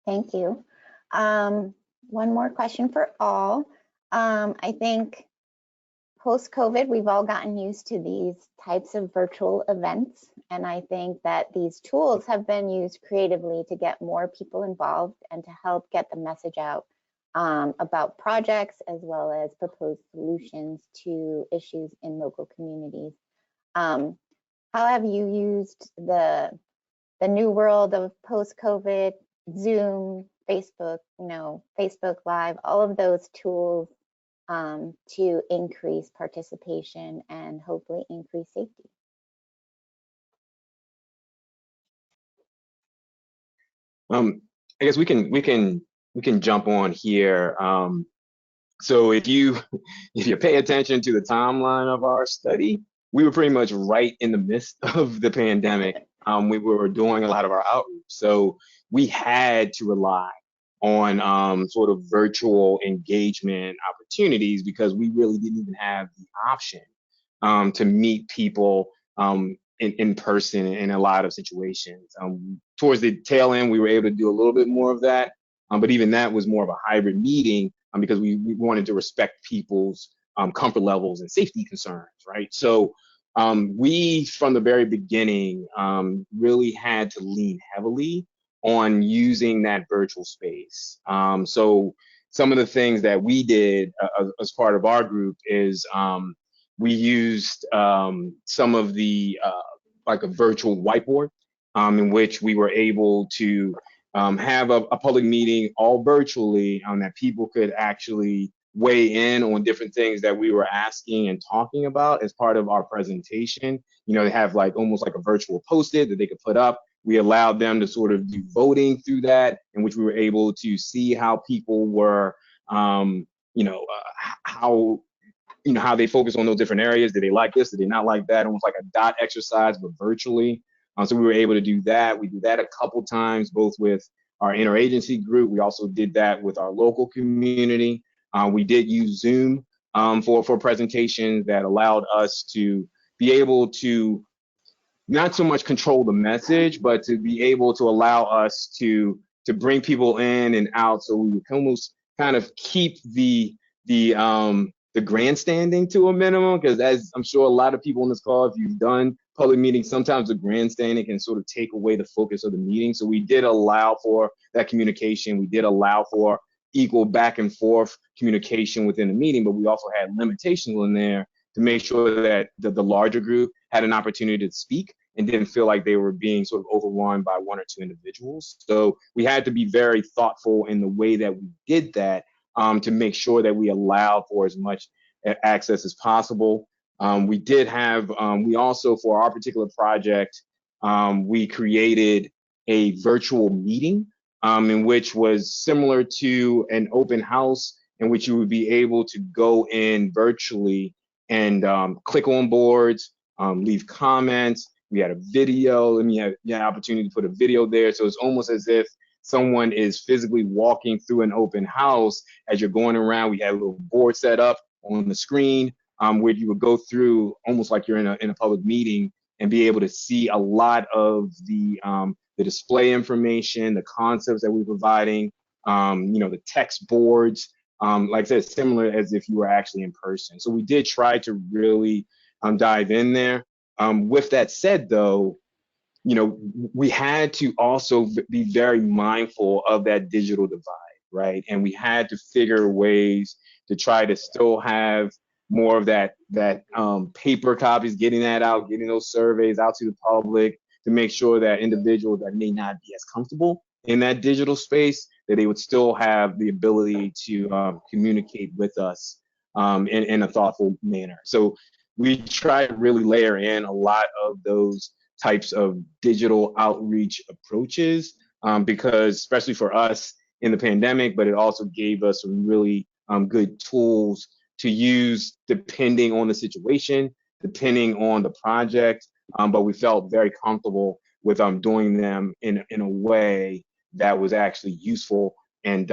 Thank you. One more question for all. I think post-COVID, we've all gotten used to these types of virtual events. And I think that these tools have been used creatively to get more people involved and to help get the message out about projects as well as proposed solutions to issues in local communities. How have you used the new world of post-COVID, Zoom, Facebook, Facebook Live, all of those tools to increase participation and hopefully increase safety? I guess we can jump on here. So if you pay attention to the timeline of our study, we were pretty much right in the midst of the pandemic. We were doing a lot of our outreach, so we had to rely on sort of virtual engagement opportunities because we really didn't even have the option to meet people in person in a lot of situations. Towards the tail end, we were able to do a little bit more of that, but even that was more of a hybrid meeting because we wanted to respect people's comfort levels and safety concerns, right? So we, from the very beginning, really had to lean heavily on using that virtual space. So some of the things that we did as part of our group is we used some of the like a virtual whiteboard in which we were able to have a public meeting all virtually that people could actually weigh in on different things that we were asking and talking about as part of our presentation. You know, they have like almost like a virtual post-it that they could put up. We allowed them to sort of do voting through that, in which we were able to see how people were, how they focus on those different areas. Did they like this? Did they not like that? Almost like a dot exercise, but virtually. So we were able to do that. We did that a couple times, both with our interagency group. We also did that with our local community. We did use Zoom for presentations that allowed us to be able to not so much control the message, but to be able to allow us to bring people in and out, so we can almost kind of keep the grandstanding to a minimum, because as I'm sure a lot of people on this call, if you've done public meetings, sometimes the grandstanding can sort of take away the focus of the meeting. So we did allow for that communication. We did allow for equal back and forth communication within the meeting, but we also had limitations in there to make sure that the larger group had an opportunity to speak and didn't feel like they were being sort of overrun by one or two individuals. So we had to be very thoughtful in the way that we did that to make sure that we allowed for as much access as possible. We did have, we also, for our particular project, we created a virtual meeting in which was similar to an open house, in which you would be able to go in virtually and click on boards, leave comments. We had a video, and you had the opportunity to put a video there. So it's almost as if someone is physically walking through an open house as you're going around. We had a little board set up on the screen where you would go through almost like you're in a public meeting and be able to see a lot of the display information, the concepts that we're providing, the text boards, like I said, similar as if you were actually in person. So we did try to really dive in there. With that said, though, we had to also be very mindful of that digital divide, right? And we had to figure ways to try to still have more of that paper copies, getting that out, getting those surveys out to the public, to make sure that individuals that may not be as comfortable in that digital space, that they would still have the ability to communicate with us in a thoughtful manner. So we try to really layer in a lot of those types of digital outreach approaches because, especially for us in the pandemic, but it also gave us some really good tools to use depending on the situation, depending on the project. But we felt very comfortable with doing them in a way that was actually useful and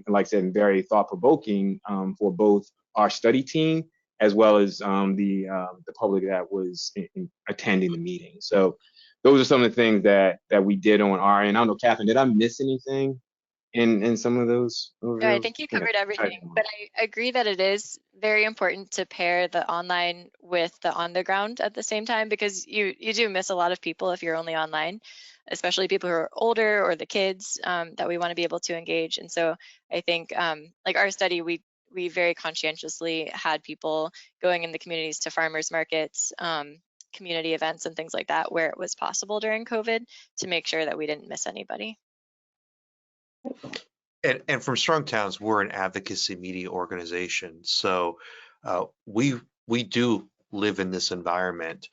like I said, very thought-provoking for both our study team as well as the public that was attending the meeting. So those are some of the things that we did on our end. I don't know, Kathryn, did I miss anything in some of those? No, I think you covered everything, but I agree that it is very important to pair the online with the on the ground at the same time, because you do miss a lot of people if you're only online, especially people who are older or the kids that we want to be able to engage. And so I think like our study, we very conscientiously had people going in the communities to farmers markets, community events and things like that where it was possible during COVID to make sure that we didn't miss anybody. And from Strong Towns, we're an advocacy media organization. So we do live in this environment.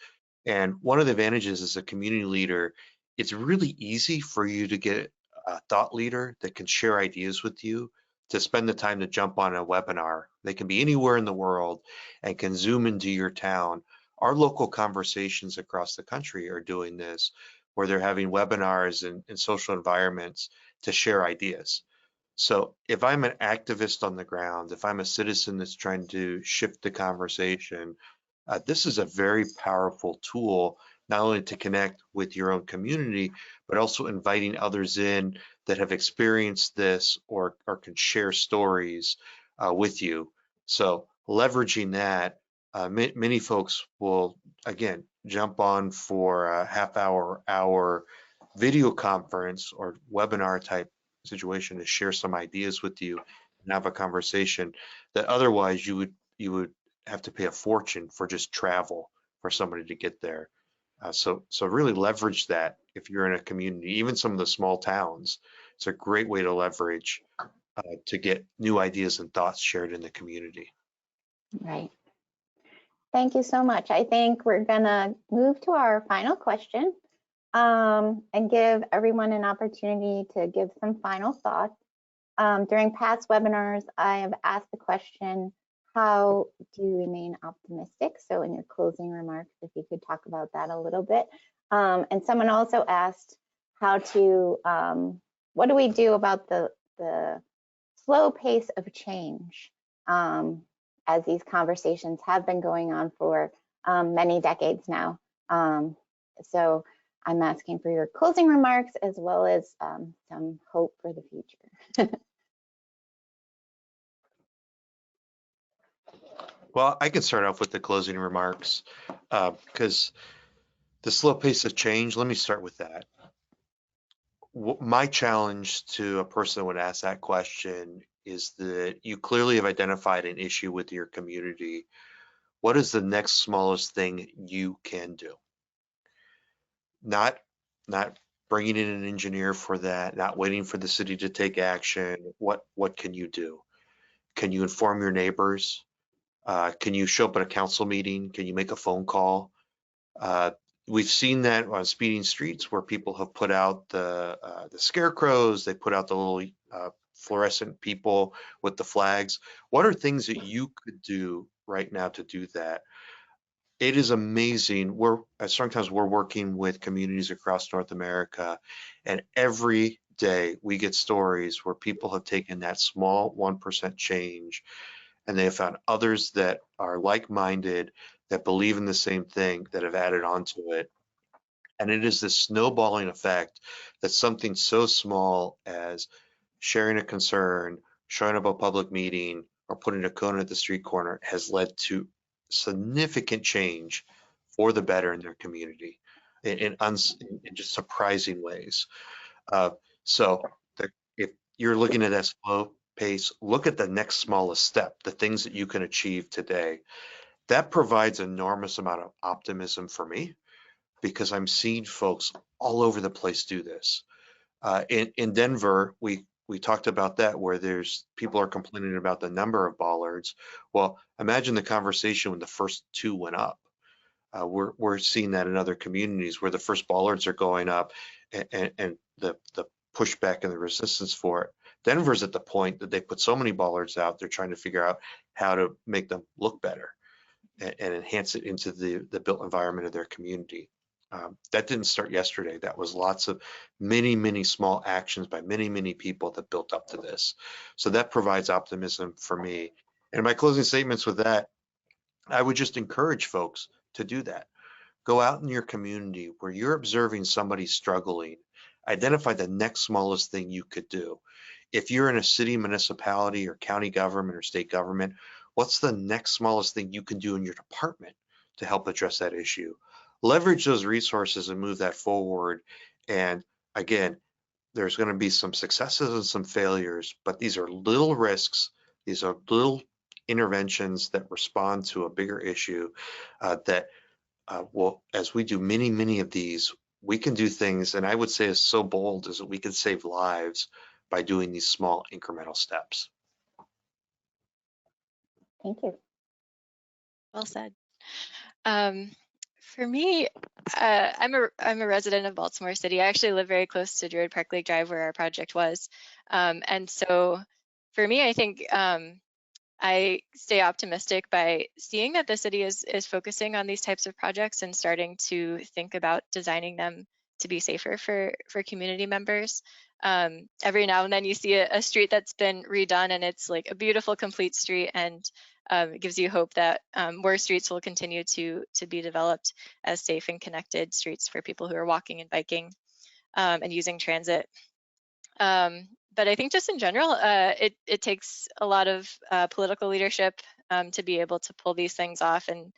And one of the advantages as a community leader, it's really easy for you to get a thought leader that can share ideas with you, to spend the time to jump on a webinar. They can be anywhere in the world and can zoom into your town. Our local conversations across the country are doing this, where they're having webinars in social environments to share ideas. So if I'm an activist on the ground, if I'm a citizen that's trying to shift the conversation, this is a very powerful tool, not only to connect with your own community, but also inviting others in that have experienced this or can share stories with you. So leveraging that, many folks will, again, jump on for a hour video conference or webinar type situation to share some ideas with you and have a conversation that otherwise you would have to pay a fortune for just travel for somebody to get there. So really leverage that if you're in a community, even some of the small towns. It's a great way to leverage to get new ideas and thoughts shared in the community. Right. Thank you so much. I think we're gonna move to our final question and give everyone an opportunity to give some final thoughts. During past webinars, I have asked the question, how do you remain optimistic? So in your closing remarks, if you could talk about that a little bit. And someone also asked how to, what do we do about the slow pace of change as these conversations have been going on for many decades now. So I'm asking for your closing remarks as well as some hope for the future. Well, I can start off with the closing remarks because the slow pace of change, let me start with that. My challenge to a person that would ask that question is that you clearly have identified an issue with your community. What is the next smallest thing you can do? Not bringing in an engineer for that, not waiting for the city to take action. What can you do? Can you inform your neighbors? Can you show up at a council meeting? Can you make a phone call? We've seen that on speeding streets where people have put out the scarecrows, they put out the little fluorescent people with the flags. What are things that you could do right now to do that? It is amazing. We're at Strong Towns, we're working with communities across North America, and every day we get stories where people have taken that small 1% change and they have found others that are like-minded, that believe in the same thing, that have added on to it. And it is this snowballing effect that something so small as sharing a concern, showing up at a public meeting, or putting a cone at the street corner has led to significant change for the better in their community in just surprising ways. So if you're looking at that slow pace, look at the next smallest step, the things that you can achieve today. That provides enormous amount of optimism for me because I'm seeing folks all over the place do this. In Denver, we talked about that where there's people are complaining about the number of bollards. Well, imagine the conversation when the first 2 went up. We're seeing that in other communities where the first bollards are going up and the pushback and the resistance for it. Denver's at the point that they put so many bollards out, they're trying to figure out how to make them look better and enhance it into the built environment of their community. That didn't start yesterday. That was lots of many small actions by many people that built up to this. So that provides optimism for me. And my closing statements with that, I would just encourage folks to do that. Go out in your community where you're observing somebody struggling, identify the next smallest thing you could do. If you're in a city, municipality, or county government or state government, what's the next smallest thing you can do in your department to help address that issue? Leverage those resources and move that forward. And again, there's going to be some successes and some failures, but these are little risks. These are little interventions that respond to a bigger issue that will, as we do many of these, we can do things, and I would say is so bold is that we can save lives by doing these small incremental steps. Thank you. Well said. For me, I'm a resident of Baltimore City. I actually live very close to Druid Park Lake Drive where our project was. And so for me, I think I stay optimistic by seeing that the city is focusing on these types of projects and starting to think about designing them to be safer for community members. every now and then you see a street that's been redone and it's like a beautiful, complete street, and it gives you hope that more streets will continue to be developed as safe and connected streets for people who are walking and biking and using transit. But I think just in general, it takes a lot of political leadership to be able to pull these things off and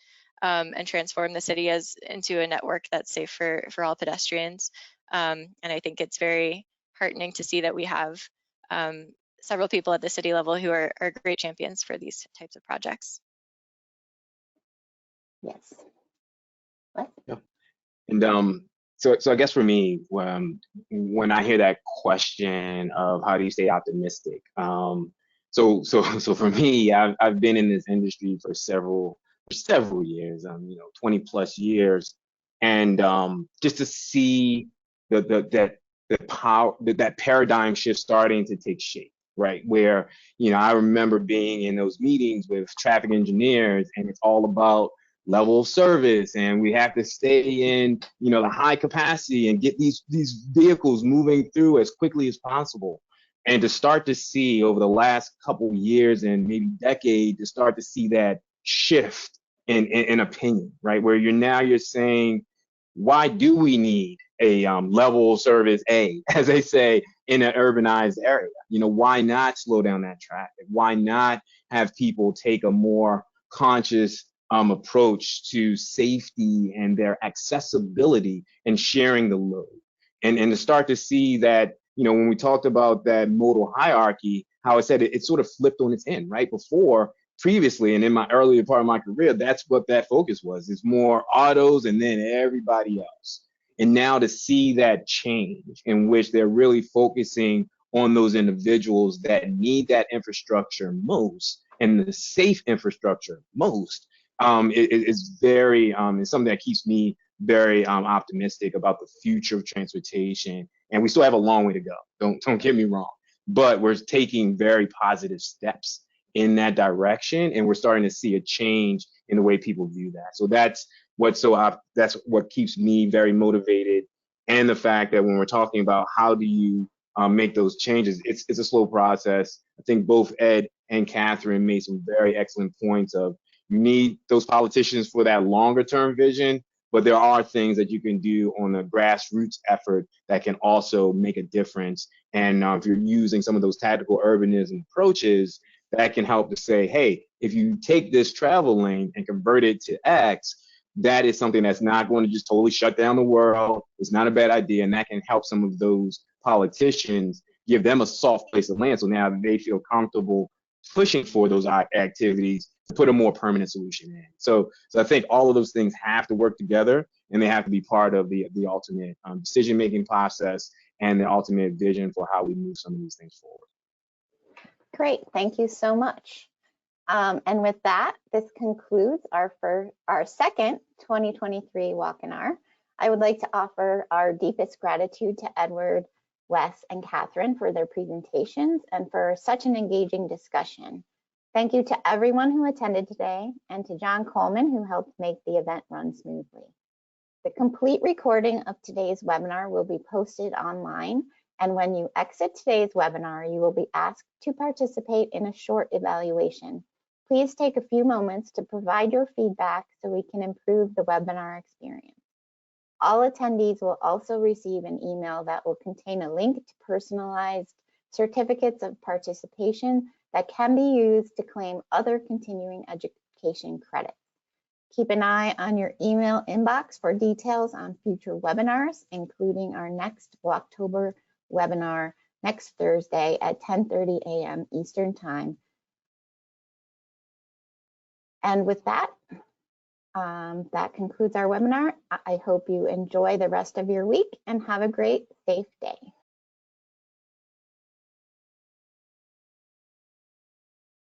transform the city into a network that's safe for all pedestrians. And I think it's very heartening to see that we have several people at the city level who are great champions for these types of projects. Yes. What? Yeah. And so I guess for me, when I hear that question of how do you stay optimistic, so for me, I've been in this industry for several years, 20 plus years, and just to see the power, that paradigm shift starting to take shape, right? Where I remember being in those meetings with traffic engineers, and it's all about level of service, and we have to stay in the high capacity and get these vehicles moving through as quickly as possible. And to start to see over the last couple years and maybe decade, to start to see that shift in opinion, right? Where you're saying, why do we need a level of service A, as they say, in an urbanized area? Why not slow down that traffic? Why not have people take a more conscious approach to safety and their accessibility and sharing the load? And to start to see that, when we talked about that modal hierarchy, how I said it sort of flipped on its end, right? Previously, and in my earlier part of my career, that's what that focus was. It's more autos and then everybody else. And now to see that change in which they're really focusing on those individuals that need that infrastructure most and the safe infrastructure most, is very, it's something that keeps me very optimistic about the future of transportation. And we still have a long way to go. Don't get me wrong, but we're taking very positive steps in that direction, and we're starting to see a change in the way people view that. So that's what keeps me very motivated, and the fact that when we're talking about how do you make those changes, it's a slow process. I think both Ed and Kathryn made some very excellent points of you need those politicians for that longer term vision, but there are things that you can do on a grassroots effort that can also make a difference. And if you're using some of those tactical urbanism approaches, that can help to say, hey, if you take this travel lane and convert it to X, that is something that's not going to just totally shut down the world. It's not a bad idea. And that can help some of those politicians, give them a soft place to land. So now they feel comfortable pushing for those activities to put a more permanent solution in. So I think all of those things have to work together, and they have to be part of the ultimate decision-making process and the ultimate vision for how we move some of these things forward. Great, thank you so much. And with that, this concludes our second 2023 Walkinar. I would like to offer our deepest gratitude to Edward, Wes, and Kathryn for their presentations and for such an engaging discussion. Thank you to everyone who attended today, and to John Coleman, who helped make the event run smoothly. The complete recording of today's webinar will be posted online, and when you exit today's webinar, you will be asked to participate in a short evaluation. Please take a few moments to provide your feedback so we can improve the webinar experience. All attendees will also receive an email that will contain a link to personalized certificates of participation that can be used to claim other continuing education credits. Keep an eye on your email inbox for details on future webinars, including our next Walktober webinar next Thursday at 10:30 a.m. Eastern Time. And with that, that concludes our webinar. I hope you enjoy the rest of your week and have a great, safe day.